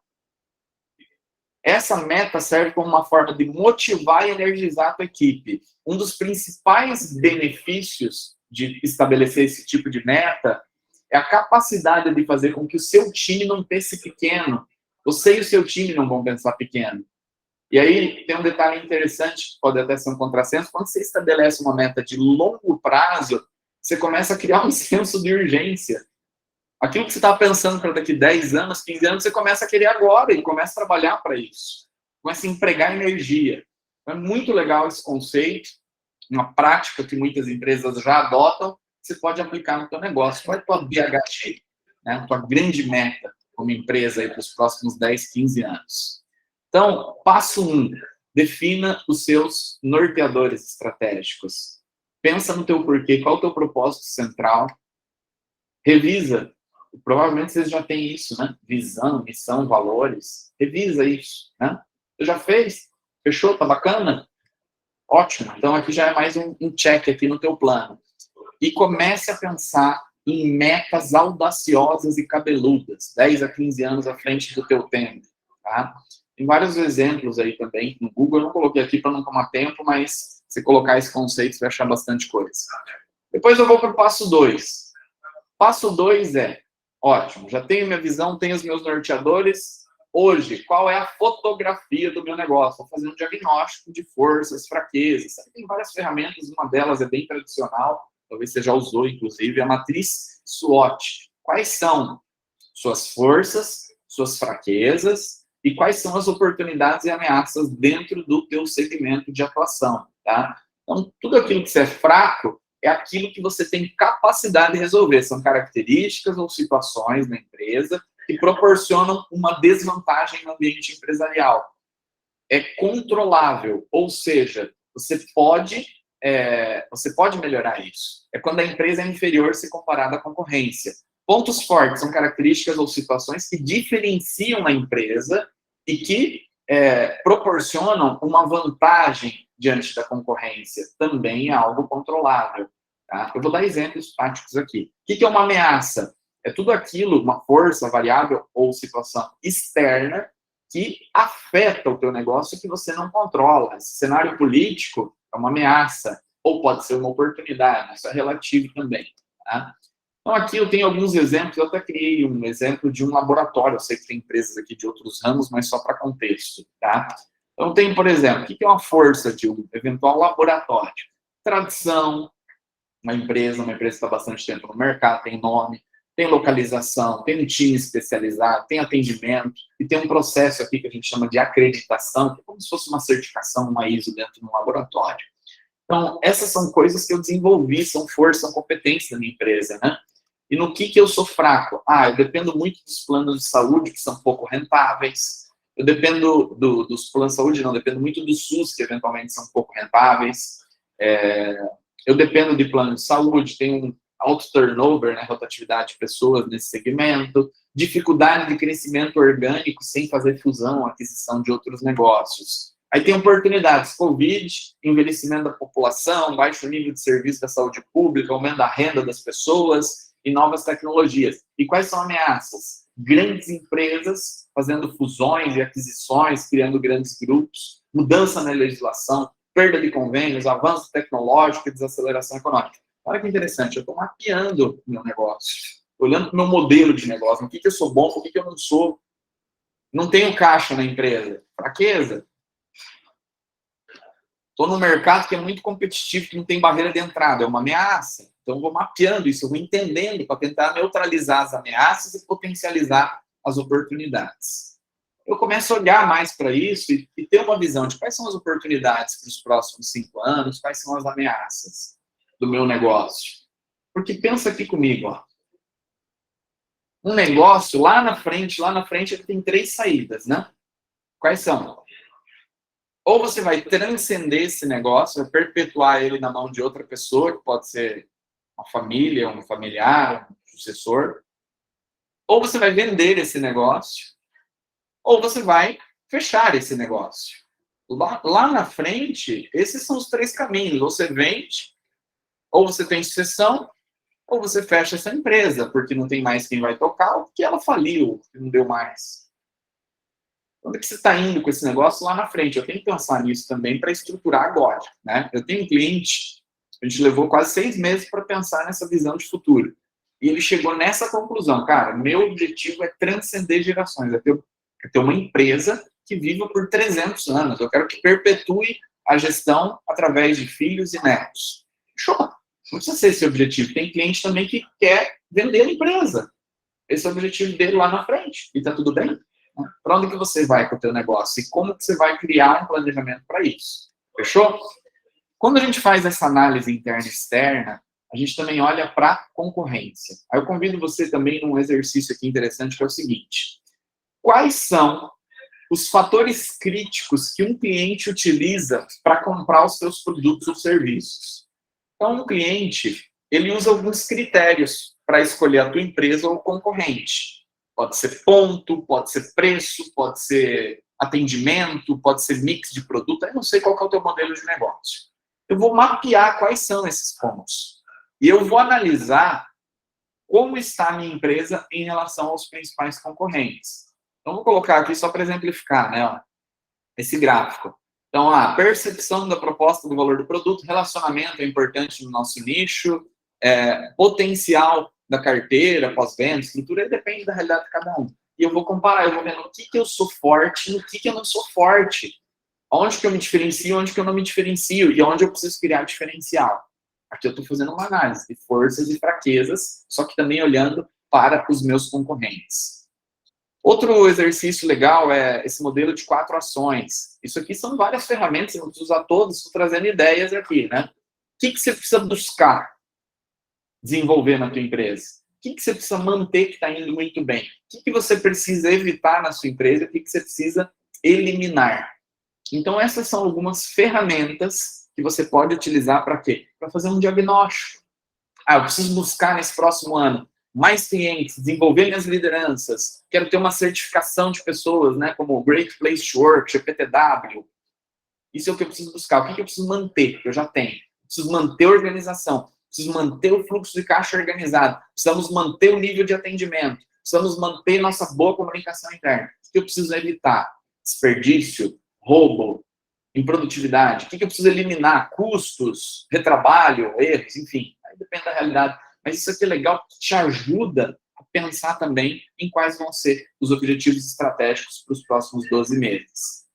Essa meta serve como uma forma de motivar e energizar a tua equipe. Um dos principais benefícios de estabelecer esse tipo de meta é a capacidade de fazer com que o seu time não pense pequeno. Você e o seu time não vão pensar pequeno. E aí tem um detalhe interessante, que pode até ser um contrassenso, quando você estabelece uma meta de longo prazo, você começa a criar um senso de urgência. Aquilo que você estava pensando para daqui 10 anos, 15 anos, você começa a querer agora e começa a trabalhar para isso. Começa a empregar energia. É muito legal esse conceito, uma prática que muitas empresas já adotam, você pode aplicar no teu negócio. Qual é a tua BHG, né? A tua grande meta como empresa para os próximos 10, 15 anos? Então, passo 1, defina os seus norteadores estratégicos. Pensa no teu porquê, qual é o teu propósito central. Revisa. Provavelmente vocês já têm isso, né? Visão, missão, valores. Revisa isso, né? Você já fez? Fechou? Tá bacana? Ótimo. Então aqui já é mais um check aqui no teu plano. E comece a pensar em metas audaciosas e cabeludas, 10 a 15 anos à frente do teu tempo, tá? Tem vários exemplos aí também no Google. Eu não coloquei aqui para não tomar tempo, mas se colocar esse conceito, você vai achar bastante coisa. Depois eu vou para o passo 2. Passo 2 é, ótimo, já tenho minha visão, tenho os meus norteadores. Hoje, qual é a fotografia do meu negócio? Vou fazer um diagnóstico de forças, fraquezas. Tem várias ferramentas, uma delas é bem tradicional, talvez você já usou, inclusive, a matriz SWOT. Quais são suas forças, suas fraquezas e quais são as oportunidades e ameaças dentro do teu segmento de atuação, tá? Então, tudo aquilo que você é fraco é aquilo que você tem capacidade de resolver. São características ou situações na empresa que proporcionam uma desvantagem no ambiente empresarial. É controlável, ou seja, você pode melhorar isso. É quando a empresa é inferior se comparada à concorrência. Pontos fortes são características ou situações que diferenciam a empresa e que proporcionam uma vantagem diante da concorrência. Também é algo controlável. Tá? Eu vou dar exemplos práticos aqui. O que é uma ameaça? É tudo aquilo, uma força, variável ou situação externa que afeta o teu negócio que você não controla. Esse cenário político é uma ameaça ou pode ser uma oportunidade. Isso é relativo também. Tá? Então, aqui eu tenho alguns exemplos. Eu até criei um exemplo de um laboratório. Eu sei que tem empresas aqui de outros ramos, mas só para contexto. Tá? Então, tem, por exemplo, o que é uma força de um eventual laboratório? Tradição. Uma empresa está bastante tempo no mercado, tem nome, tem localização, tem um time especializado, tem atendimento e tem um processo aqui que a gente chama de acreditação, que é como se fosse uma certificação, uma ISO dentro de um laboratório. Então, essas são coisas que eu desenvolvi, são forças, são competências da minha empresa, né? E no que eu sou fraco? Eu dependo muito dos planos de saúde, que são pouco rentáveis. Eu dependo dos planos de saúde, não, dependo muito do SUS, que eventualmente são pouco rentáveis. Eu dependo de plano de saúde, tenho um alto turnover, né, rotatividade de pessoas nesse segmento, dificuldade de crescimento orgânico sem fazer fusão, aquisição de outros negócios. Aí tem oportunidades, Covid, envelhecimento da população, baixo nível de serviço da saúde pública, aumento da renda das pessoas e novas tecnologias. E quais são ameaças? Grandes empresas fazendo fusões e aquisições, criando grandes grupos, mudança na legislação, perda de convênios, avanço tecnológico e desaceleração econômica. Olha que interessante, eu estou mapeando o meu negócio, olhando para o meu modelo de negócio, o que eu sou bom, o que eu não sou. Não tenho caixa na empresa. Fraqueza. Estou no mercado que é muito competitivo, que não tem barreira de entrada, é uma ameaça. Então, eu vou mapeando isso, eu vou entendendo para tentar neutralizar as ameaças e potencializar as oportunidades. eu começo a olhar mais para isso e ter uma visão de quais são as oportunidades para os próximos 5 anos, quais são as ameaças do meu negócio. Porque pensa aqui comigo, ó. Um negócio, lá na frente, ele tem 3 saídas, né? Quais são? Ou você vai transcender esse negócio, vai perpetuar ele na mão de outra pessoa, que pode ser uma família, um familiar, um sucessor. Ou você vai vender esse negócio, ou você vai fechar esse negócio. Lá na frente, esses são os 3 caminhos. Você vende, ou você tem sucessão, ou você fecha essa empresa, porque não tem mais quem vai tocar, ou porque ela faliu, porque não deu mais. Onde é que você está indo com esse negócio lá na frente? Eu tenho que pensar nisso também para estruturar agora, né? Eu tenho um cliente, a gente levou quase 6 meses para pensar nessa visão de futuro. E ele chegou nessa conclusão, cara, meu objetivo é transcender gerações, é ter uma empresa que viva por 300 anos. Eu quero que perpetue a gestão através de filhos e netos. Show! Não precisa ser esse o objetivo. Tem cliente também que quer vender a empresa. Esse é o objetivo dele lá na frente. E tá tudo bem? Para onde que você vai com o teu negócio? E como que você vai criar um planejamento para isso? Fechou? Quando a gente faz essa análise interna e externa, a gente também olha para a concorrência. Aí eu convido você também num exercício aqui interessante, que é o seguinte. Quais são os fatores críticos que um cliente utiliza para comprar os seus produtos ou serviços? Então, um cliente, ele usa alguns critérios para escolher a tua empresa ou concorrente. Pode ser ponto, pode ser preço, pode ser atendimento, pode ser mix de produto. Eu não sei qual que é o teu modelo de negócio. Eu vou mapear quais são esses pontos. E eu vou analisar como está a minha empresa em relação aos principais concorrentes. Então, vou colocar aqui só para exemplificar, né, ó, esse gráfico. Então, a percepção da proposta do valor do produto, relacionamento é importante no nosso nicho, potencial da carteira, pós-venda, estrutura, depende da realidade de cada um. E eu vou comparar, eu vou ver no que eu sou forte, no que eu não sou forte. Onde que eu me diferencio, onde que eu não me diferencio, e onde eu preciso criar diferencial. Aqui eu estou fazendo uma análise de forças e fraquezas, só que também olhando para os meus concorrentes. Outro exercício legal é esse modelo de 4 ações. Isso aqui são várias ferramentas, eu não preciso usar todas, estou trazendo ideias aqui, né? O que você precisa buscar desenvolver na tua empresa? O que você precisa manter que está indo muito bem? O que você precisa evitar na sua empresa? O que você precisa eliminar? Então, essas são algumas ferramentas que você pode utilizar para quê? Para fazer um diagnóstico. Eu preciso buscar nesse próximo ano mais clientes, desenvolver minhas lideranças, quero ter uma certificação de pessoas, né, como Great Place to Work, GPTW. Isso é o que eu preciso buscar. O que eu preciso manter? Que eu já tenho. Preciso manter a organização, preciso manter o fluxo de caixa organizado, precisamos manter o nível de atendimento, precisamos manter nossa boa comunicação interna. O que eu preciso evitar? Desperdício, roubo, improdutividade. O que eu preciso eliminar? Custos, retrabalho, erros, enfim. Aí depende da realidade. Mas isso aqui é legal, que te ajuda a pensar também em quais vão ser os objetivos estratégicos para os próximos 12 meses.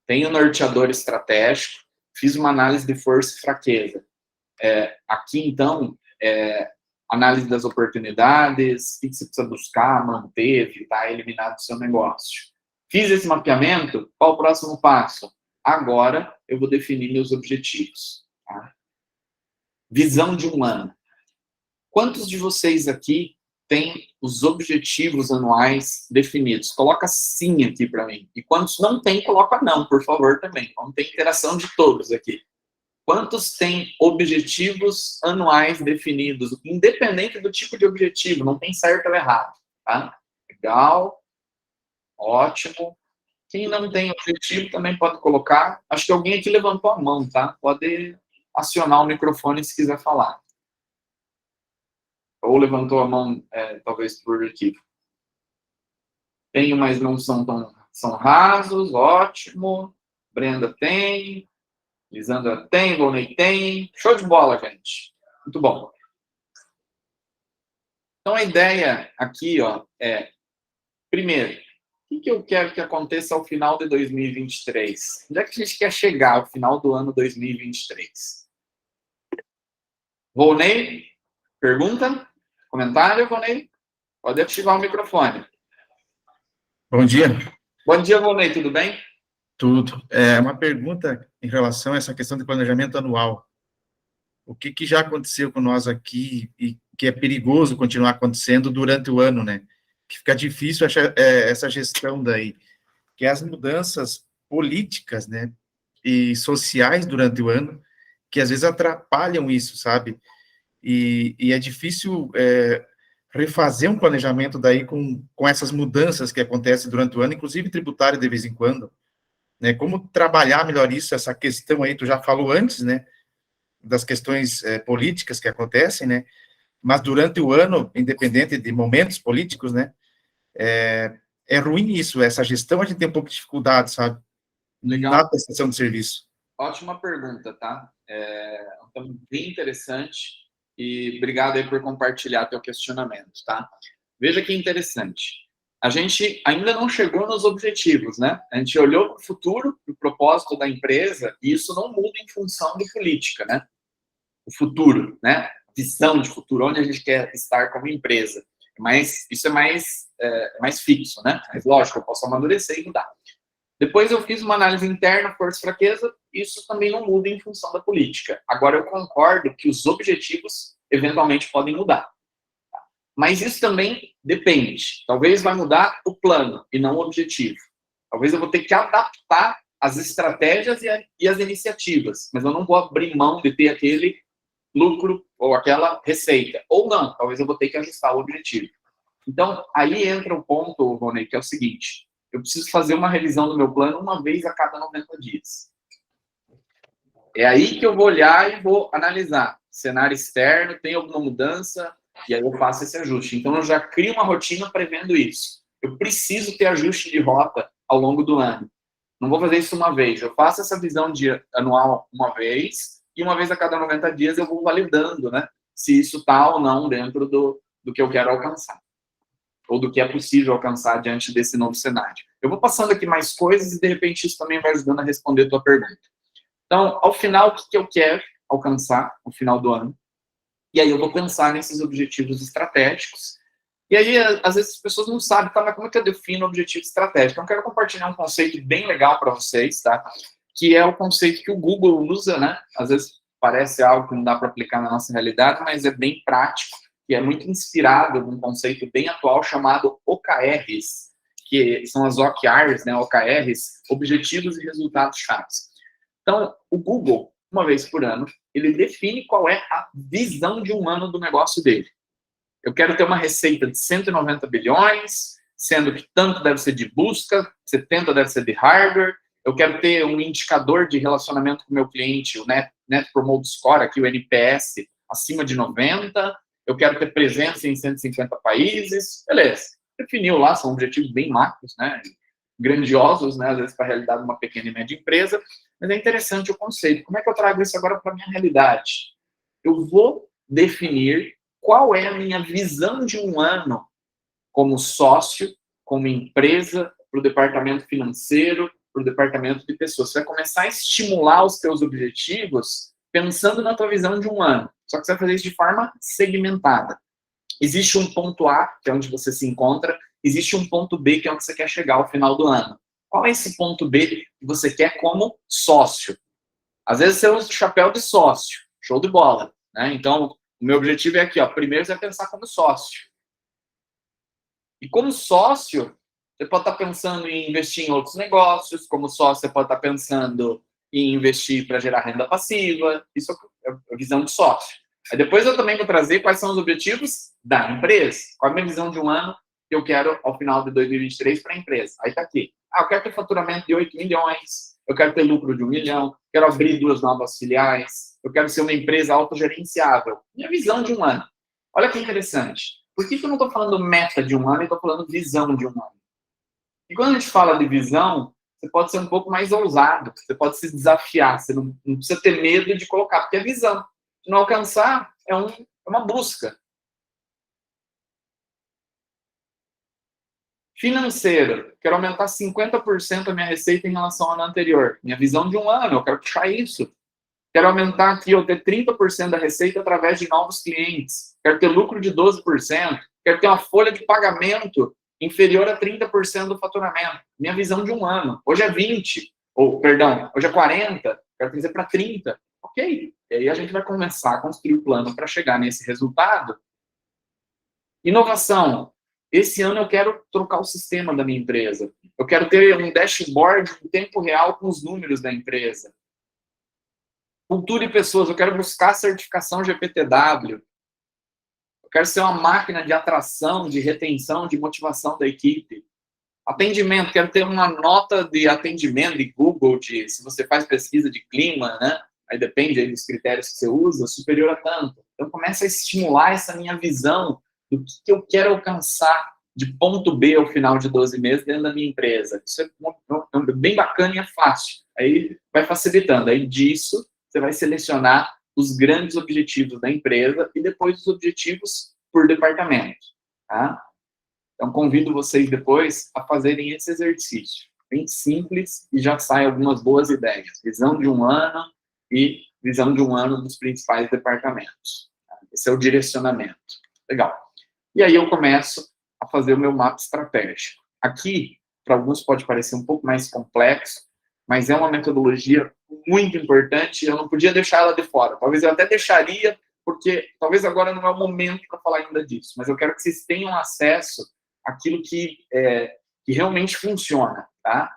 Tenho um norteador estratégico, fiz uma análise de força e fraqueza. Aqui, então, análise das oportunidades, o que você precisa buscar, manter, evitar, eliminar do seu negócio. Fiz esse mapeamento, qual o próximo passo? Agora eu vou definir meus objetivos. Tá? Visão de um ano. Quantos de vocês aqui têm os objetivos anuais definidos? Coloca sim aqui para mim. E quantos não tem, coloca não, por favor, também. Vamos ter interação de todos aqui. Quantos têm objetivos anuais definidos? Independente do tipo de objetivo, não tem certo ou errado. Tá? Legal. Ótimo. Quem não tem objetivo também pode colocar. Acho que alguém aqui levantou a mão, tá? Pode acionar o microfone se quiser falar. Ou levantou a mão, talvez por equipe. Tenho, mas não são rasos. Ótimo. Brenda tem. Lisandra tem. Volney tem. Show de bola, gente. Muito bom. Então, a ideia aqui, ó, primeiro, o que eu quero que aconteça ao final de 2023? Onde é que a gente quer chegar ao final do ano 2023? Volney, pergunta? Comentário, Volney? Pode ativar o microfone. Bom dia. Bom dia, Volney, tudo bem? Tudo. É uma pergunta em relação a essa questão de planejamento anual. O que que já aconteceu com nós aqui e que é perigoso continuar acontecendo durante o ano, né? Que fica difícil essa gestão daí, que é as mudanças políticas, né, e sociais durante o ano, que às vezes atrapalham isso, sabe? E é difícil refazer um planejamento daí com essas mudanças que acontecem durante o ano, inclusive tributário de vez em quando, né? Como trabalhar melhor isso, essa questão aí, tu já falou antes, né? Das questões políticas que acontecem, né? Mas durante o ano, independente de momentos políticos, né? É ruim isso, essa gestão a gente tem um pouco de dificuldade, sabe? Na Legal. prestação de serviço. Ótima pergunta, tá? Um tema bem interessante e obrigado aí por compartilhar teu questionamento, tá? Veja que interessante. A gente ainda não chegou nos objetivos, né? A gente olhou para o futuro, para o propósito da empresa, e isso não muda em função de política, né? O futuro, né? Visão de futuro, onde a gente quer estar como empresa. Mas isso é mais fixo, né? Mas lógico, eu posso amadurecer e mudar. Depois eu fiz uma análise interna, força e fraqueza, isso também não muda em função da política. Agora eu concordo que os objetivos eventualmente podem mudar. Mas isso também depende. Talvez vai mudar o plano e não o objetivo. Talvez eu vou ter que adaptar as estratégias e as iniciativas, mas eu não vou abrir mão de ter aquele lucro ou aquela receita. Ou não, talvez eu vou ter que ajustar o objetivo. Então, aí entra o ponto, Rony, que é o seguinte: eu preciso fazer uma revisão do meu plano uma vez a cada 90 dias. É aí que eu vou olhar e vou analisar. Cenário externo, tem alguma mudança? E aí eu faço esse ajuste. Então, eu já crio uma rotina prevendo isso. Eu preciso ter ajuste de rota ao longo do ano. Não vou fazer isso uma vez. Eu faço essa visão anual uma vez, e uma vez a cada 90 dias eu vou validando, né? Se isso está ou não dentro do que eu quero alcançar ou do que é possível alcançar diante desse novo cenário. Eu vou passando aqui mais coisas e, de repente, isso também vai ajudando a responder a tua pergunta. Então, ao final, o que eu quero alcançar no final do ano? E aí eu vou pensar nesses objetivos estratégicos. E aí, às vezes, as pessoas não sabem, tá, mas como é que eu defino o objetivo estratégico? Então, eu quero compartilhar um conceito bem legal para vocês, tá? Que é o conceito que o Google usa, né? Às vezes parece algo que não dá para aplicar na nossa realidade, mas é bem prático e é muito inspirado num conceito bem atual chamado OKRs, que são as OKRs, né? OKRs, Objetivos e Resultados Chaves. Então, o Google, uma vez por ano, ele define qual é a visão de um ano do negócio dele. Eu quero ter uma receita de 190 bilhões, sendo que tanto deve ser de busca, 70 deve ser de hardware. Eu quero ter um indicador de relacionamento com o meu cliente, o Net Promoter Score, aqui o NPS, acima de 90. Eu quero ter presença em 150 países. Beleza. Definiu lá, são objetivos bem macros, né? Grandiosos, né? Às vezes para a realidade de uma pequena e média empresa. Mas é interessante o conceito. Como é que eu trago isso agora para a minha realidade? Eu vou definir qual é a minha visão de um ano como sócio, como empresa, para o departamento financeiro, para o departamento de pessoas. Você vai começar a estimular os seus objetivos pensando na tua visão de um ano. Só que você vai fazer isso de forma segmentada. Existe um ponto A, que é onde você se encontra, existe um ponto B, que é onde você quer chegar ao final do ano. Qual é esse ponto B que você quer como sócio? Às vezes você usa o chapéu de sócio, show de bola, né? Então, o meu objetivo é aqui, ó, primeiro você vai pensar como sócio. E como sócio, você pode estar pensando em investir em outros negócios, como sócio você pode estar pensando em investir para gerar renda passiva, isso é a visão de sócio. Aí depois eu também vou trazer quais são os objetivos da empresa, qual é a minha visão de um ano que eu quero ao final de 2023 para a empresa. Aí está aqui. Eu quero ter faturamento de 8 milhões, eu quero ter lucro de 1 milhão, quero abrir 2 novas filiais, eu quero ser uma empresa autogerenciável. Minha visão de um ano. Olha que interessante. Por que eu não estou falando meta de um ano e estou falando visão de um ano? E quando a gente fala de visão, você pode ser um pouco mais ousado, você pode se desafiar, você não precisa ter medo de colocar, porque é visão. Se não alcançar, é uma busca. Financeiro, quero aumentar 50% a minha receita em relação ao ano anterior. Minha visão de um ano, eu quero puxar isso. Quero aumentar aqui, eu ter 30% da receita através de novos clientes. Quero ter lucro de 12%. Quero ter uma folha de pagamento inferior a 30% do faturamento. Minha visão de um ano. Hoje é 20, ou, perdão, hoje é 40, quero trazer para 30. Ok. E aí a gente vai começar a construir o plano para chegar nesse resultado. Inovação. Esse ano eu quero trocar o sistema da minha empresa. Eu quero ter um dashboard em tempo real com os números da empresa. Cultura e pessoas. Eu quero buscar a certificação GPTW. Eu quero ser uma máquina de atração, de retenção, de motivação da equipe. Atendimento. Quero ter uma nota de atendimento de Google, se você faz pesquisa de clima, né? Aí depende aí dos critérios que você usa, superior a tanto. Então, começa a estimular essa minha visão do que eu quero alcançar de ponto B ao final de 12 meses dentro da minha empresa. Isso é bem bacana e é fácil. Aí vai facilitando. Aí disso, você vai selecionar os grandes objetivos da empresa e depois os objetivos por departamento. Tá? Então, convido vocês depois a fazerem esse exercício. Bem simples e já saem algumas boas ideias. Visão de um ano e visão de um ano dos principais departamentos. Esse é o direcionamento. Legal. E aí eu começo a fazer o meu mapa estratégico. Aqui, para alguns pode parecer um pouco mais complexo, mas é uma metodologia muito importante e eu não podia deixar ela de fora. Talvez eu até deixaria, porque talvez agora não é o momento para falar ainda disso, mas eu quero que vocês tenham acesso àquilo que realmente funciona, tá?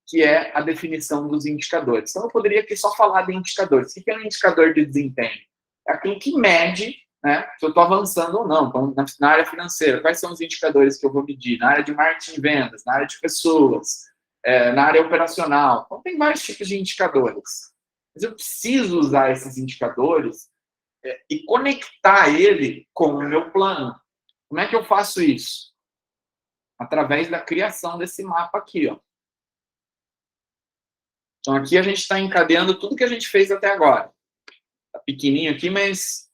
Que é a definição dos indicadores. Então, eu poderia aqui só falar de indicadores. O que é um indicador de desempenho? É aquilo que mede, né, se eu estou avançando ou não. Então, na área financeira, quais são os indicadores que eu vou medir? Na área de marketing e vendas, na área de pessoas, na área operacional. Então, tem vários tipos de indicadores. Mas eu preciso usar esses indicadores e conectar ele com o meu plano. Como é que eu faço isso? Através da criação desse mapa aqui, ó. Então, aqui a gente está encadeando tudo que a gente fez até agora. Está pequenininho aqui, mas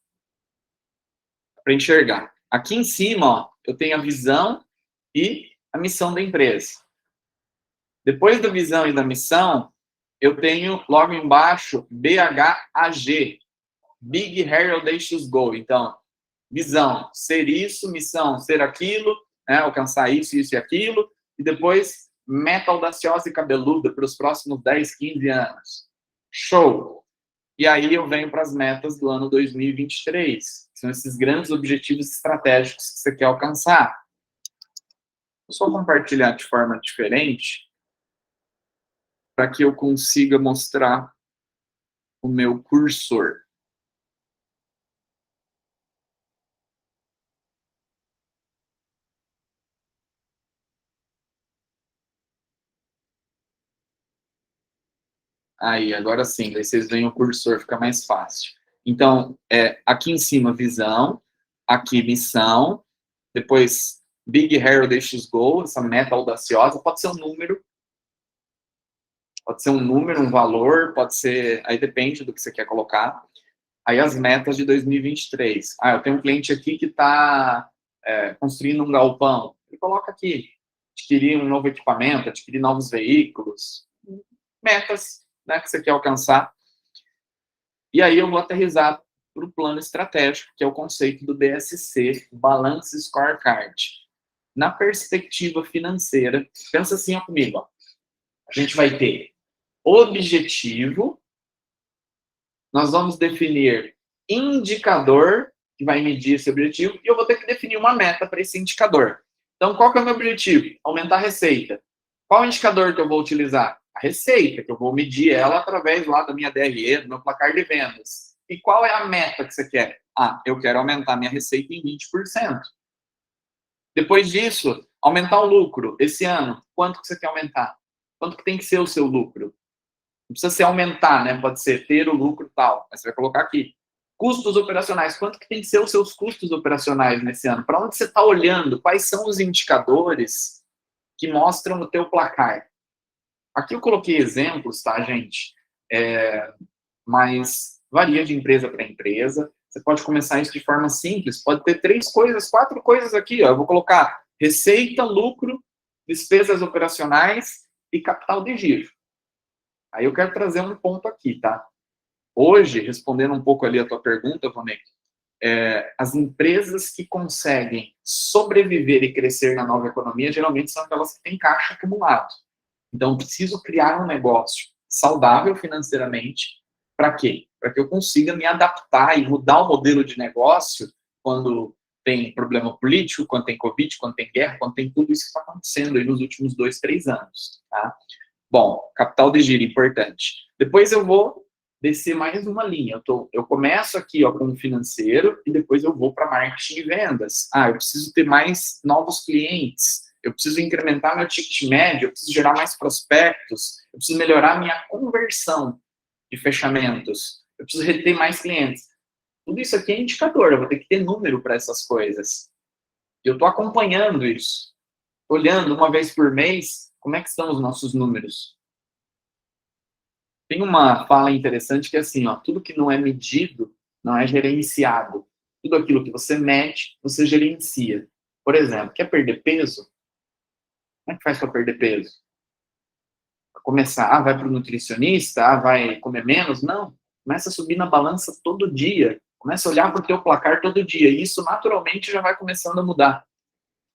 para enxergar. Aqui em cima, ó, eu tenho a visão e a missão da empresa. Depois da visão e da missão, eu tenho logo embaixo BHAG, Big Hairy Audacious Goal. Então, visão, ser isso, missão, ser aquilo, né, alcançar isso, isso e aquilo, e depois meta audaciosa e cabeluda para os próximos 10, 15 anos. Show! E aí eu venho para as metas do ano 2023. São esses grandes objetivos estratégicos que você quer alcançar. Vou só compartilhar de forma diferente para que eu consiga mostrar o meu cursor. Aí, agora sim, daí vocês veem o cursor, fica mais fácil. Então, aqui em cima, visão, aqui, missão, depois, Big Hairy Audacious Goal, essa meta audaciosa, pode ser um número, um valor, pode ser, aí depende do que você quer colocar. Aí as metas de 2023. Eu tenho um cliente aqui que está construindo um galpão. Ele coloca aqui, adquirir um novo equipamento, adquirir novos veículos, metas, né, que você quer alcançar. E aí eu vou aterrissar para o plano estratégico, que é o conceito do BSC, Balance Scorecard. Na perspectiva financeira, pensa assim comigo, ó. A gente vai ter objetivo, nós vamos definir indicador, que vai medir esse objetivo, e eu vou ter que definir uma meta para esse indicador. Então, qual que é o meu objetivo? Aumentar a receita. Qual indicador que eu vou utilizar? A receita, que eu vou medir ela através lá da minha DRE, do meu placar de vendas. E qual é a meta que você quer? Eu quero aumentar minha receita em 20%. Depois disso, aumentar o lucro. Esse ano, quanto que você quer aumentar? Quanto que tem que ser o seu lucro? Não precisa ser aumentar, né? Pode ser ter o lucro tal. Mas você vai colocar aqui. Custos operacionais. Quanto que tem que ser os seus custos operacionais nesse ano? Para onde você está olhando? Quais são os indicadores que mostram o teu placar? Aqui eu coloquei exemplos, tá, gente? Mas varia de empresa para empresa. Você pode começar isso de forma simples. Pode ter 3 coisas, 4 coisas aqui. Ó. Eu vou colocar receita, lucro, despesas operacionais e capital de giro. Aí eu quero trazer um ponto aqui, tá? Hoje, respondendo um pouco ali a tua pergunta, Vonei, as empresas que conseguem sobreviver e crescer na nova economia, geralmente são aquelas que têm caixa acumulado. Então, preciso criar um negócio saudável financeiramente. Para quê? Para que eu consiga me adaptar e mudar o modelo de negócio quando tem problema político, quando tem Covid, quando tem guerra, quando tem tudo isso que está acontecendo aí nos últimos 2, 3 anos. Tá? Bom, capital de giro, importante. Depois eu vou descer mais uma linha. Eu começo aqui com o financeiro e depois eu vou para marketing e vendas. Eu preciso ter mais novos clientes, eu preciso incrementar meu ticket médio, eu preciso gerar mais prospectos, eu preciso melhorar minha conversão de fechamentos, eu preciso reter mais clientes. Tudo isso aqui é indicador, eu vou ter que ter número para essas coisas. Eu estou acompanhando isso, olhando uma vez por mês como é que estão os nossos números. Tem uma fala interessante que é assim, tudo que não é medido não é gerenciado. Tudo aquilo que você mede, você gerencia. Por exemplo, quer perder peso? Como é que faz para perder peso? Pra começar, vai para o nutricionista, vai comer menos? Não. Começa a subir na balança todo dia. Começa a olhar para o teu placar todo dia. E isso, naturalmente, já vai começando a mudar.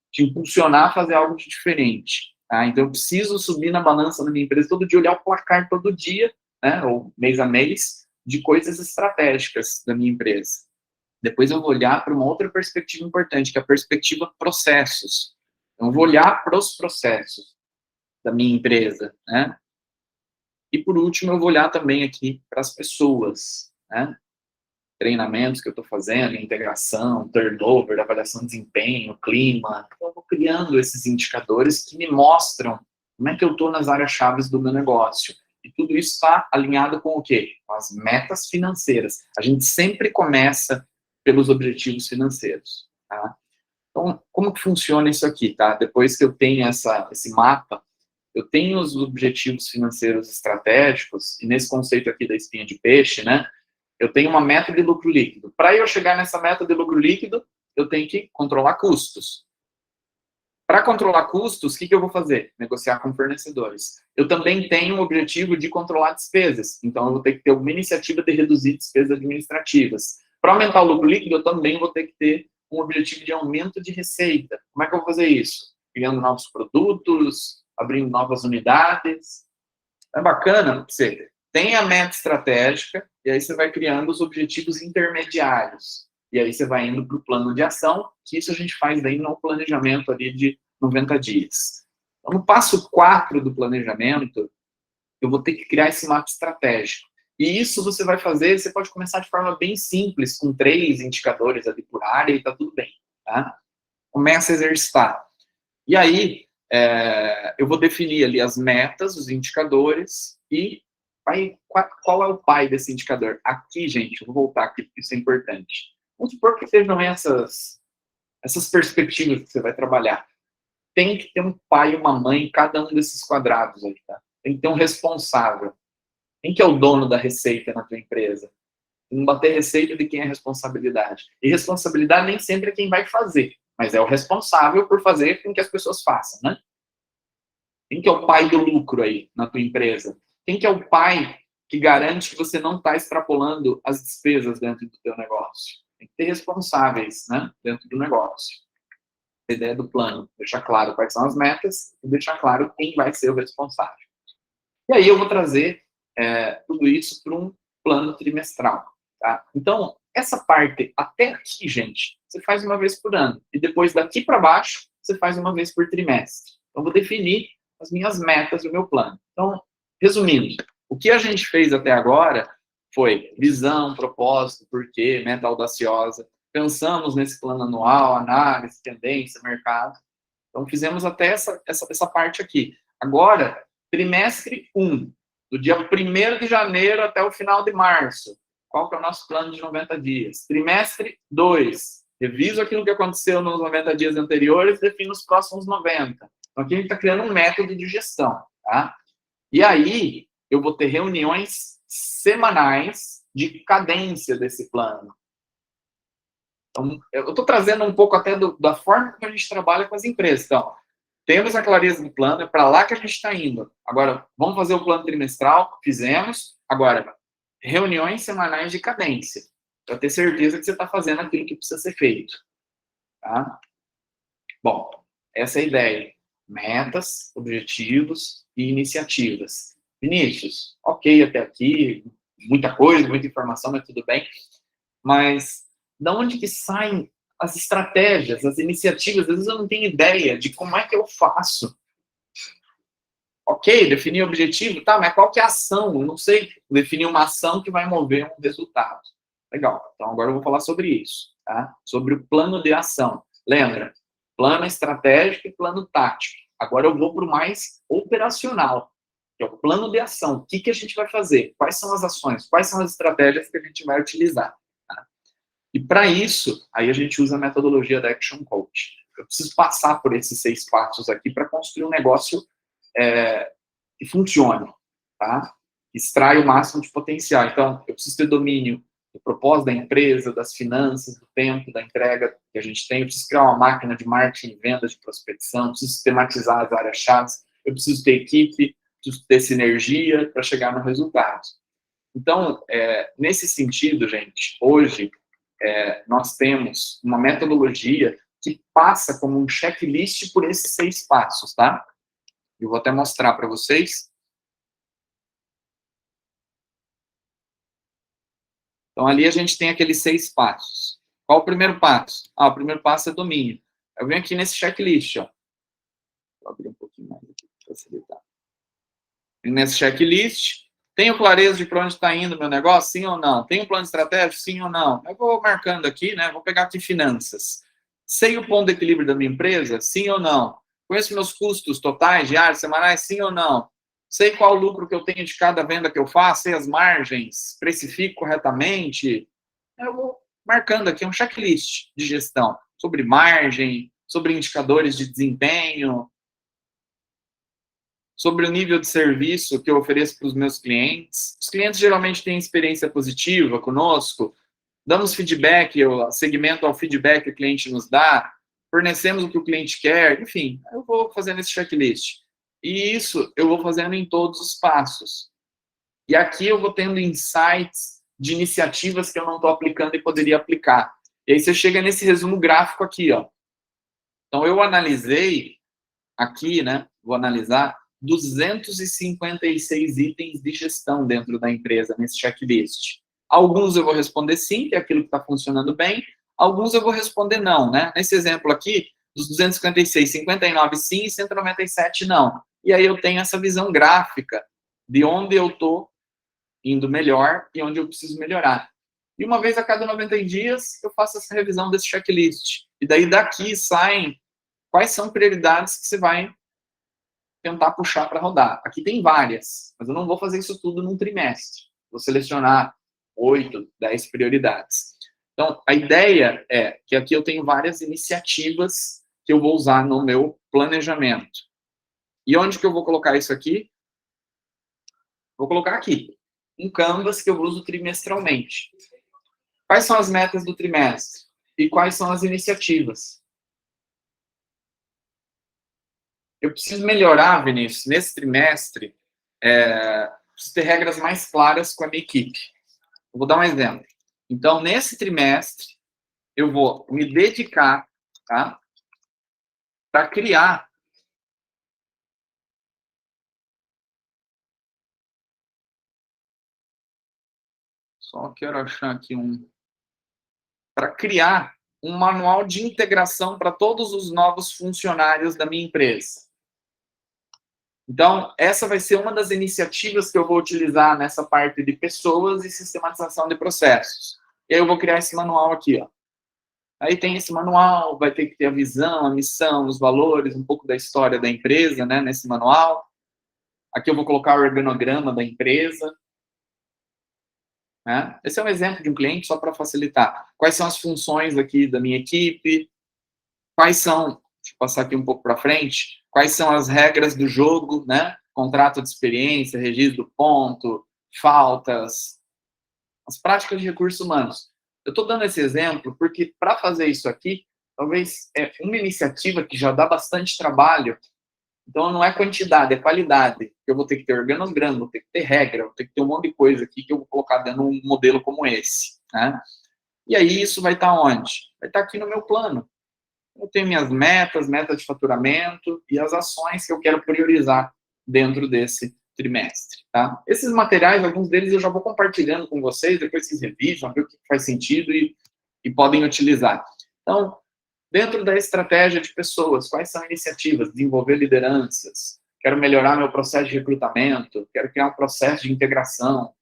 Te impulsionar a fazer algo de diferente. Tá? Então, eu preciso subir na balança da minha empresa todo dia, olhar o placar todo dia, né, ou mês a mês, de coisas estratégicas da minha empresa. Depois eu vou olhar para uma outra perspectiva importante, que é a perspectiva processos. Então, eu vou olhar para os processos da minha empresa, né? E, por último, eu vou olhar também aqui para as pessoas, né? Treinamentos que eu estou fazendo, integração, turnover, avaliação de desempenho, clima. Então, eu vou criando esses indicadores que me mostram como é que eu estou nas áreas-chave do meu negócio. E tudo isso está alinhado com o quê? Com as metas financeiras. A gente sempre começa pelos objetivos financeiros. Tá? Então, como que funciona isso aqui? Tá? Depois que eu tenho esse mapa, eu tenho os objetivos financeiros estratégicos, e nesse conceito aqui da espinha de peixe, né? Eu tenho uma meta de lucro líquido. Para eu chegar nessa meta de lucro líquido, eu tenho que controlar custos. Para controlar custos, o que eu vou fazer? Negociar com fornecedores. Eu também tenho um objetivo de controlar despesas. Então, eu vou ter que ter uma iniciativa de reduzir despesas administrativas. Para aumentar o lucro líquido, eu também vou ter que ter um objetivo de aumento de receita. Como é que eu vou fazer isso? Criando novos produtos, abrindo novas unidades. É bacana, você tem a meta estratégica, e aí você vai criando os objetivos intermediários. E aí você vai indo para o plano de ação, que isso a gente faz daí no planejamento ali de 90 dias. Então, no passo 4 do planejamento, eu vou ter que criar esse mapa estratégico. E isso você vai fazer, você pode começar de forma bem simples, com 3 indicadores ali por área, e tá tudo bem. Tá? Começa a exercitar. E aí, eu vou definir ali as metas, os indicadores, e qual é o pai desse indicador? Aqui, gente, eu vou voltar aqui, porque isso é importante. Vamos supor que sejam essas perspectivas que você vai trabalhar. Tem que ter um pai e uma mãe em cada um desses quadrados aí, tá? Tem que ter um responsável. Quem que é o dono da receita na tua empresa? Não bater receita de quem é responsabilidade. E responsabilidade nem sempre é quem vai fazer, mas é o responsável por fazer com que as pessoas façam, né? Quem que é o pai do lucro aí na tua empresa? Quem que é o pai que garante que você não está extrapolando as despesas dentro do teu negócio? Tem que ter responsáveis, né, dentro do negócio. A ideia do plano, deixar claro quais são as metas e deixar claro quem vai ser o responsável. E aí eu vou trazer tudo isso para um plano trimestral. Tá? Então, essa parte até aqui, gente, você faz uma vez por ano. E depois daqui para baixo, você faz uma vez por trimestre. Então, eu vou definir as minhas metas do meu plano. Então, resumindo, o que a gente fez até agora foi visão, propósito, porquê, meta audaciosa. Pensamos nesse plano anual, análise, tendência, mercado. Então, fizemos até essa parte aqui. Agora, trimestre 1, do dia 1º de janeiro até o final de março. Qual que é o nosso plano de 90 dias? Trimestre 2, reviso aquilo que aconteceu nos 90 dias anteriores e defino os próximos 90. Então, aqui a gente está criando um método de gestão. Tá? E aí, eu vou ter reuniões semanais de cadência desse plano. Então, eu estou trazendo um pouco até da forma que a gente trabalha com as empresas. Então, temos a clareza do plano, é para lá que a gente está indo. Agora, vamos fazer o plano trimestral? Fizemos. Agora, reuniões semanais de cadência. para ter certeza que você está fazendo aquilo que precisa ser feito. Tá? Bom, essa é a ideia. Metas, objetivos e iniciativas. Vinícius, ok até aqui, muita coisa, muita informação, mas tudo bem. Mas de onde que saem as estratégias, as iniciativas? Às vezes eu não tenho ideia de como é que eu faço. Ok, definir o objetivo, tá, mas qual que é a ação? Eu não sei definir uma ação que vai mover um resultado. Legal, então agora eu vou falar sobre isso, tá? Sobre o plano de ação. Lembra? Plano estratégico e plano tático. Agora eu vou para o mais operacional, que é o plano de ação. O que, que a gente vai fazer? Quais são as ações? Quais são as estratégias que a gente vai utilizar? Tá? E para isso, aí a gente usa a metodologia da Action Coach. Eu preciso passar por esses 6 passos aqui para construir um negócio que funcione, tá? Extrai o máximo de potencial. Então, eu preciso ter domínio do propósito da empresa, das finanças, do tempo, da entrega que a gente tem. Eu preciso criar uma máquina de marketing, venda, de prospecção. Eu preciso sistematizar as áreas-chave. Eu preciso ter equipe, preciso ter sinergia para chegar no resultado. Então, nesse sentido, gente, hoje nós temos uma metodologia que passa como um checklist por esses 6 passos, tá? Eu vou até mostrar para vocês. Então, ali a gente tem aqueles 6 passos. Qual o primeiro passo? O primeiro passo é domínio. Eu venho aqui nesse checklist, ó. Vou abrir um pouquinho mais aqui para facilitar. Nesse checklist, tenho clareza de para onde está indo o meu negócio? Sim ou não? Tenho um plano estratégico? Sim ou não? Eu vou marcando aqui, né? Vou pegar aqui finanças. Sei o ponto de equilíbrio da minha empresa? Sim ou não? Conheço meus custos totais, diários, semanais? Sim ou não? Sei qual o lucro que eu tenho de cada venda que eu faço? Sei as margens? Precifico corretamente? Eu vou marcando aqui um checklist de gestão sobre margem, sobre indicadores de desempenho, sobre o nível de serviço que eu ofereço para os meus clientes. Os clientes geralmente têm experiência positiva conosco, damos feedback, segmento ao feedback que o cliente nos dá, fornecemos o que o cliente quer, enfim, eu vou fazendo esse checklist. E isso eu vou fazendo em todos os passos. E aqui eu vou tendo insights de iniciativas que eu não estou aplicando e poderia aplicar. E aí você chega nesse resumo gráfico aqui, ó. Então eu analisei aqui, né, vou analisar 256 itens de gestão dentro da empresa, nesse checklist. Alguns eu vou responder sim, que é aquilo que está funcionando bem. Alguns eu vou responder não, né? Nesse exemplo aqui, dos 256, 59 sim e 197 não. E aí eu tenho essa visão gráfica de onde eu estou indo melhor e onde eu preciso melhorar. E uma vez a cada 90 dias, eu faço essa revisão desse checklist. E daí daqui saem quais são prioridades que você vai tentar puxar para rodar. Aqui tem várias, mas eu não vou fazer isso tudo num trimestre. Vou selecionar 8, 10 prioridades. Então, a ideia é que aqui eu tenho várias iniciativas que eu vou usar no meu planejamento. E onde que eu vou colocar isso aqui? Vou colocar aqui, um Canvas que eu uso trimestralmente. Quais são as metas do trimestre? E quais são as iniciativas? Eu preciso melhorar, Vinícius, nesse trimestre, preciso ter regras mais claras com a minha equipe. Eu vou dar um exemplo. Então, nesse trimestre, eu vou me dedicar, tá, para criar só quero achar aqui para criar um manual de integração para todos os novos funcionários da minha empresa. Então, essa vai ser uma das iniciativas que eu vou utilizar nessa parte de pessoas e sistematização de processos. E aí eu vou criar esse manual aqui, ó. Aí tem esse manual, vai ter que ter a visão, a missão, os valores, um pouco da história da empresa, né, nesse manual. Aqui eu vou colocar o organograma da empresa. Né? Esse é um exemplo de um cliente, só para facilitar. Quais são as funções aqui da minha equipe? Quais são, deixa eu passar aqui um pouco para frente, quais são as regras do jogo, né? Contrato de experiência, registro do ponto, faltas, as práticas de recursos humanos. Eu estou dando esse exemplo porque, para fazer isso aqui, talvez é uma iniciativa que já dá bastante trabalho. Então, não é quantidade, é qualidade. Eu vou ter que ter organograma, vou ter que ter regra, vou ter que ter um monte de coisa aqui que eu vou colocar dentro de um modelo como esse. Né? E aí isso vai estar onde? Vai estar aqui no meu plano. Eu tenho minhas metas, meta de faturamento e as ações que eu quero priorizar dentro desse trimestre, tá? Esses materiais, alguns deles eu já vou compartilhando com vocês, depois vocês revisam, ver o que faz sentido e podem utilizar. Então, dentro da estratégia de pessoas, quais são iniciativas? Desenvolver lideranças, quero melhorar meu processo de recrutamento, quero criar um processo de integração,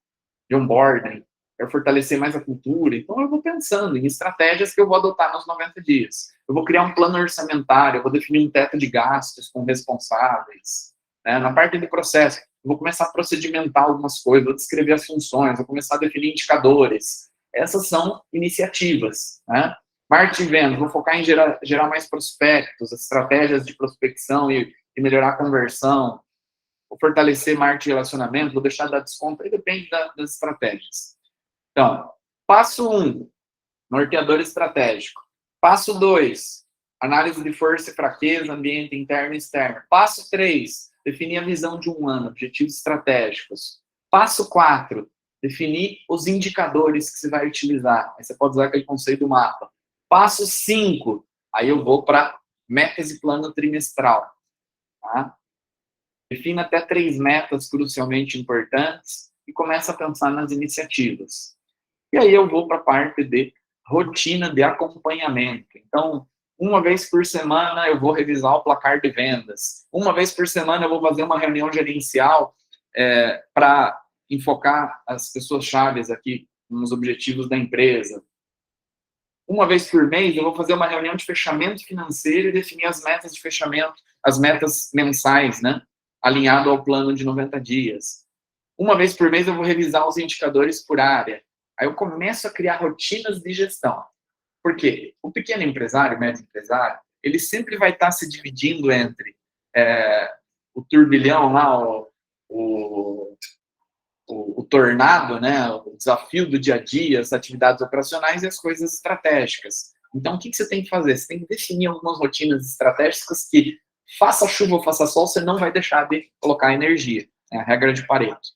de onboarding, quero fortalecer mais a cultura. Então, eu vou pensando em estratégias que eu vou adotar nos 90 dias. Eu vou criar um plano orçamentário, eu vou definir um teto de gastos com responsáveis. Né? Na parte de processo, eu vou começar a procedimentar algumas coisas, vou descrever as funções, vou começar a definir indicadores. Essas são iniciativas. Né? Marketing e vendas, vou focar em gerar mais prospectos, estratégias de prospecção e melhorar a conversão. Vou fortalecer marketing e relacionamento, vou deixar de dar desconto, aí depende das estratégias. Então, passo 1, norteador estratégico. Passo 2, análise de força e fraqueza, ambiente interno e externo. Passo 3, definir a visão de um ano, objetivos estratégicos. Passo 4, definir os indicadores que você vai utilizar. Aí você pode usar aquele conceito do mapa. Passo 5, aí eu vou para metas e plano trimestral. Tá? Defina até 3 metas crucialmente importantes e começa a pensar nas iniciativas. E aí eu vou para a parte de rotina de acompanhamento. Então, uma vez por semana eu vou revisar o placar de vendas. Uma vez por semana eu vou fazer uma reunião gerencial para enfocar as pessoas-chave aqui nos objetivos da empresa. Uma vez por mês eu vou fazer uma reunião de fechamento financeiro e definir as metas de fechamento, as metas mensais, né? Alinhado ao plano de 90 dias. Uma vez por mês eu vou revisar os indicadores por área. Aí eu começo a criar rotinas de gestão. Por quê? O pequeno empresário, o médio empresário, ele sempre vai estar se dividindo entre o turbilhão lá, o tornado, né, o desafio do dia a dia, as atividades operacionais e as coisas estratégicas. Então, o que você tem que fazer? Você tem que definir algumas rotinas estratégicas que, faça chuva ou faça sol, você não vai deixar de colocar energia. É a regra de Pareto.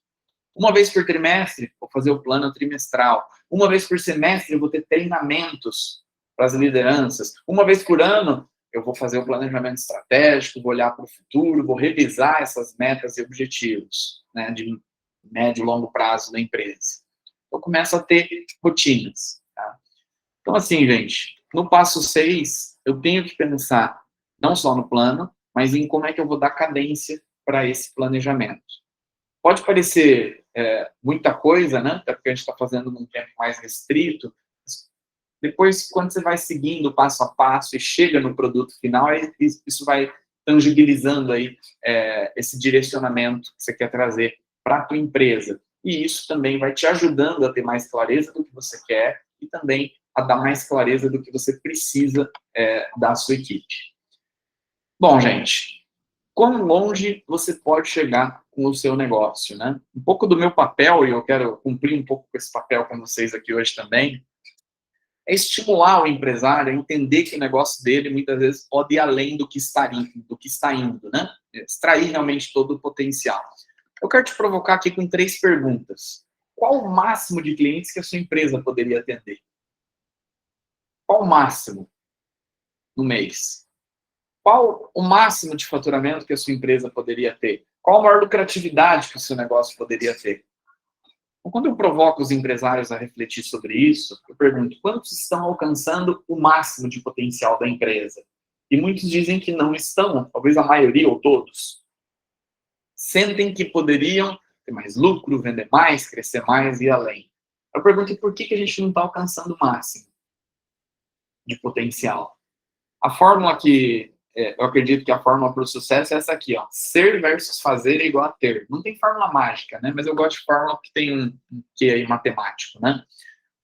Uma vez por trimestre, vou fazer o plano trimestral. Uma vez por semestre, eu vou ter treinamentos para as lideranças. Uma vez por ano, eu vou fazer o planejamento estratégico, vou olhar para o futuro, vou revisar essas metas e objetivos, né, de médio e longo prazo da empresa. Eu começo a ter rotinas. Tá? Então, assim, gente, no passo 6, eu tenho que pensar não só no plano, mas em como é que eu vou dar cadência para esse planejamento. Pode parecer muita coisa, né? Até porque a gente está fazendo num tempo mais restrito. Depois, quando você vai seguindo passo a passo e chega no produto final, isso vai tangibilizando aí esse direcionamento que você quer trazer para a tua empresa. E isso também vai te ajudando a ter mais clareza do que você quer e também a dar mais clareza do que você precisa da sua equipe. Bom, gente, quão longe você pode chegar com o seu negócio, né? Um pouco do meu papel, e eu quero cumprir um pouco com esse papel com vocês aqui hoje também, é estimular o empresário a entender que o negócio dele muitas vezes pode ir além do que está indo, né? Extrair realmente todo o potencial. Eu quero te provocar aqui com 3 perguntas. Qual o máximo de clientes que a sua empresa poderia atender? Qual o máximo no mês? Qual o máximo de faturamento que a sua empresa poderia ter? Qual a maior lucratividade que o seu negócio poderia ter? Então, quando eu provoco os empresários a refletir sobre isso, eu pergunto, quantos estão alcançando o máximo de potencial da empresa? E muitos dizem que não estão, talvez a maioria ou todos. Sentem que poderiam ter mais lucro, vender mais, crescer mais e ir além. Eu pergunto, por que a gente não está alcançando o máximo de potencial? A fórmula que eu acredito que a fórmula para o sucesso é essa aqui, ó. Ser versus fazer é igual a ter. Não tem fórmula mágica, né? Mas eu gosto de fórmula que tem um quê aí matemático, né?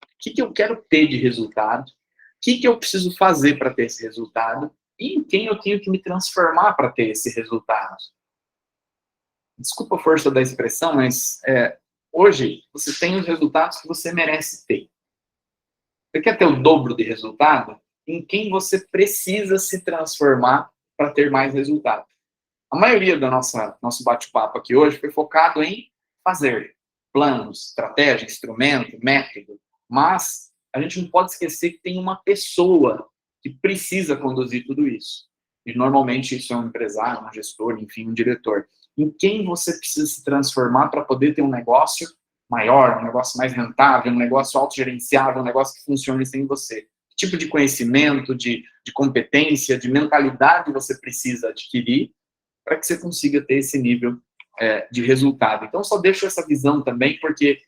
O que eu quero ter de resultado? O que eu preciso fazer para ter esse resultado? E em quem eu tenho que me transformar para ter esse resultado? Desculpa a força da expressão, mas hoje você tem os resultados que você merece ter. Você quer ter o dobro de resultado? Em quem você precisa se transformar para ter mais resultado. A maioria do nosso bate-papo aqui hoje foi focado em fazer planos, estratégia, instrumento, método, mas a gente não pode esquecer que tem uma pessoa que precisa conduzir tudo isso. E normalmente isso é um empresário, um gestor, enfim, um diretor. Em quem você precisa se transformar para poder ter um negócio maior, um negócio mais rentável, um negócio autogerenciável, um negócio que funcione sem você. Que tipo de conhecimento, de competência, de mentalidade você precisa adquirir para que você consiga ter esse nível de resultado. Então, só deixo essa visão também, porque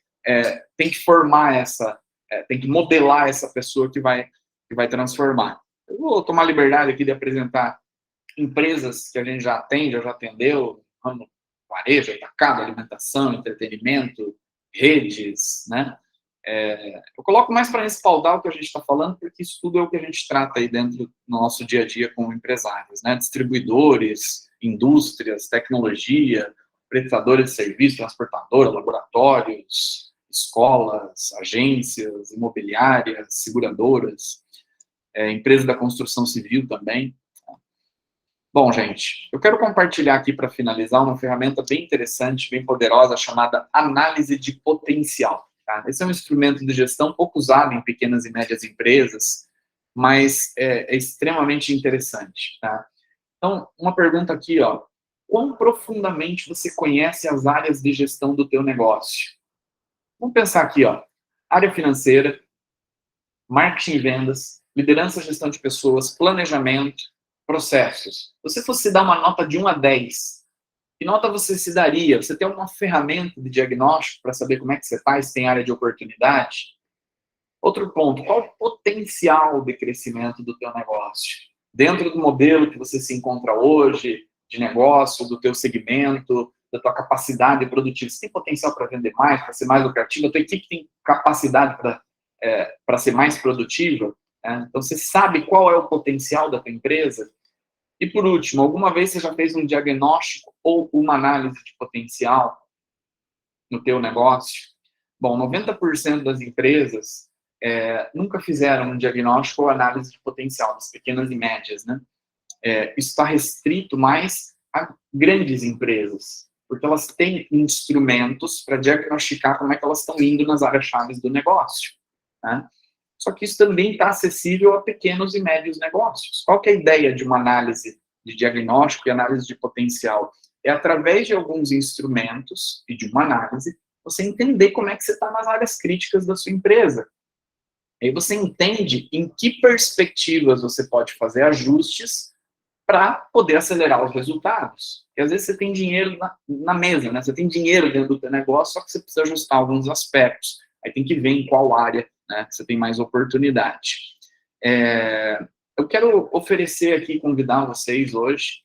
tem que formar tem que modelar essa pessoa que vai transformar. Eu vou tomar a liberdade aqui de apresentar empresas que a gente já atende, já atendeu, ramo varejo, atacado, alimentação, entretenimento, redes, né? Eu coloco mais para respaldar o que a gente está falando, porque isso tudo é o que a gente trata aí dentro do nosso dia a dia como empresários, né? Distribuidores, indústrias, tecnologia, prestadores de serviços, transportadoras, laboratórios, escolas, agências, imobiliárias, seguradoras, empresas da construção civil também. Bom, gente, eu quero compartilhar aqui para finalizar uma ferramenta bem interessante, bem poderosa, chamada análise de potencial. Tá? Esse é um instrumento de gestão pouco usado em pequenas e médias empresas, mas é extremamente interessante. Tá? Então, uma pergunta aqui, ó. Quão profundamente você conhece as áreas de gestão do teu negócio? Vamos pensar aqui, ó. Área financeira, marketing e vendas, liderança e gestão de pessoas, planejamento, processos. Se você fosse dar uma nota de 1 a 10, que nota você se daria? Você tem uma ferramenta de diagnóstico para saber como é que você faz, tem área de oportunidade? Outro ponto, qual o potencial de crescimento do teu negócio? Dentro do modelo que você se encontra hoje, de negócio, do teu segmento, da tua capacidade produtiva, você tem potencial para vender mais, para ser mais lucrativa? A tua equipe tem capacidade para ser mais produtiva? Então, você sabe qual é o potencial da tua empresa? E, por último, alguma vez você já fez um diagnóstico ou uma análise de potencial no teu negócio? Bom, 90% das empresas nunca fizeram um diagnóstico ou análise de potencial, das pequenas e médias, né? Isso está restrito mais a grandes empresas, porque elas têm instrumentos para diagnosticar como é que elas estão indo nas áreas-chave do negócio, né? Só que isso também está acessível a pequenos e médios negócios. Qual que é a ideia de uma análise de diagnóstico e análise de potencial? É através de alguns instrumentos e de uma análise, você entender como é que você está nas áreas críticas da sua empresa. Aí você entende em que perspectivas você pode fazer ajustes para poder acelerar os resultados. Porque às vezes você tem dinheiro na mesa, né? Você tem dinheiro dentro do teu negócio, só que você precisa ajustar alguns aspectos. Aí tem que ver em qual área, né, você tem mais oportunidade. Eu quero oferecer aqui, convidar vocês hoje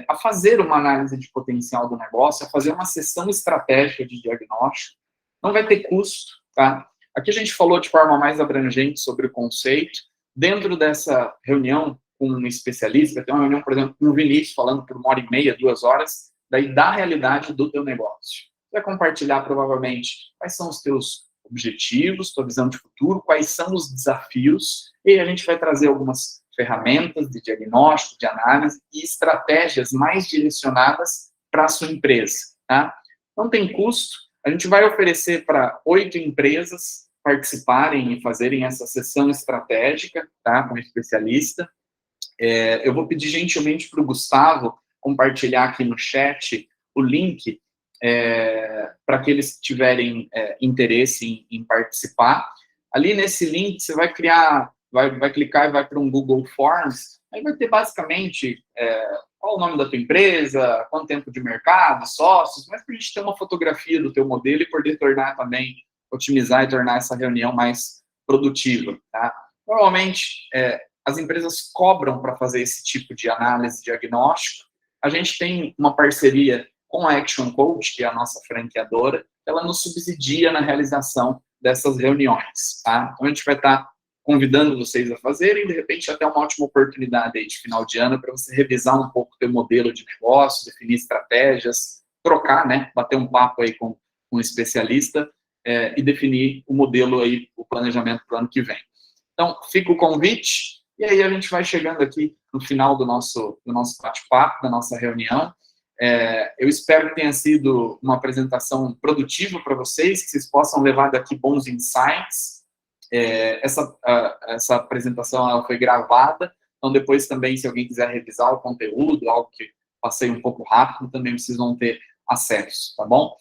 a fazer uma análise de potencial do negócio, a fazer uma sessão estratégica de diagnóstico. Não vai ter custo, tá? Aqui a gente falou de forma mais abrangente sobre o conceito. Dentro dessa reunião com um especialista, tem uma reunião, por exemplo, com o Vinícius, falando por 1h30, 2 horas, daí da realidade do teu negócio. Você vai compartilhar, provavelmente, quais são os teus objetivos, tua visão de futuro, quais são os desafios, e a gente vai trazer algumas ferramentas de diagnóstico, de análise e estratégias mais direcionadas para a sua empresa, tá? Não tem custo, a gente vai oferecer para 8 empresas participarem e fazerem essa sessão estratégica, tá, com um especialista. Eu vou pedir gentilmente para o Gustavo compartilhar aqui no chat o link para aqueles que tiverem interesse em participar. Ali nesse link você vai criar, vai clicar e vai para um Google Forms, aí vai ter basicamente qual o nome da tua empresa, quanto tempo de mercado, sócios, mas para a gente ter uma fotografia do teu modelo e poder tornar também, otimizar e tornar essa reunião mais produtiva, tá? Normalmente, as empresas cobram para fazer esse tipo de análise, diagnóstico. A gente tem uma parceria com a Action Coach, que é a nossa franqueadora, ela nos subsidia na realização dessas reuniões, tá? Então, a gente vai estar convidando vocês a fazerem, de repente, até uma ótima oportunidade aí de final de ano para você revisar um pouco o teu modelo de negócio, definir estratégias, trocar, né? Bater um papo aí com um especialista e definir o modelo aí, o planejamento para o ano que vem. Então, fica o convite, e aí a gente vai chegando aqui no final do nosso bate-papo, da nossa reunião. Eu espero que tenha sido uma apresentação produtiva para vocês, que vocês possam levar daqui bons insights. Essa apresentação ela foi gravada, então depois também, se alguém quiser revisar o conteúdo, algo que passei um pouco rápido, também vocês vão ter acesso, tá bom?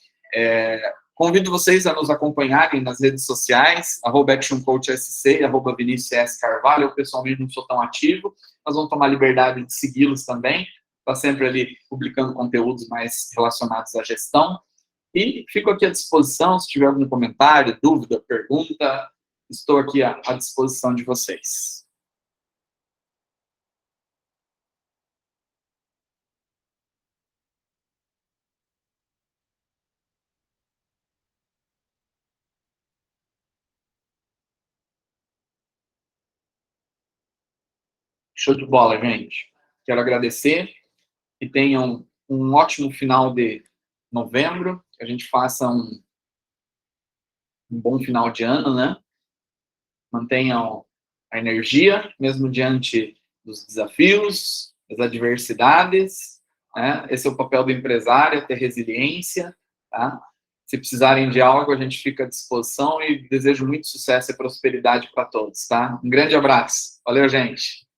Convido vocês a nos acompanharem nas redes sociais, @ActionCoachSC, @ViniciusSCarvalho. Eu pessoalmente não sou tão ativo, mas vamos tomar liberdade de segui-los também, está sempre ali publicando conteúdos mais relacionados à gestão. E fico aqui à disposição, se tiver algum comentário, dúvida, pergunta, estou aqui à disposição de vocês. Show de bola, gente. Quero agradecer e tenham um ótimo final de novembro, que a gente faça um bom final de ano, né? Mantenham a energia, mesmo diante dos desafios, das adversidades, né? Esse é o papel do empresário, ter resiliência, tá? Se precisarem de algo, a gente fica à disposição e desejo muito sucesso e prosperidade para todos, tá? Um grande abraço. Valeu, gente!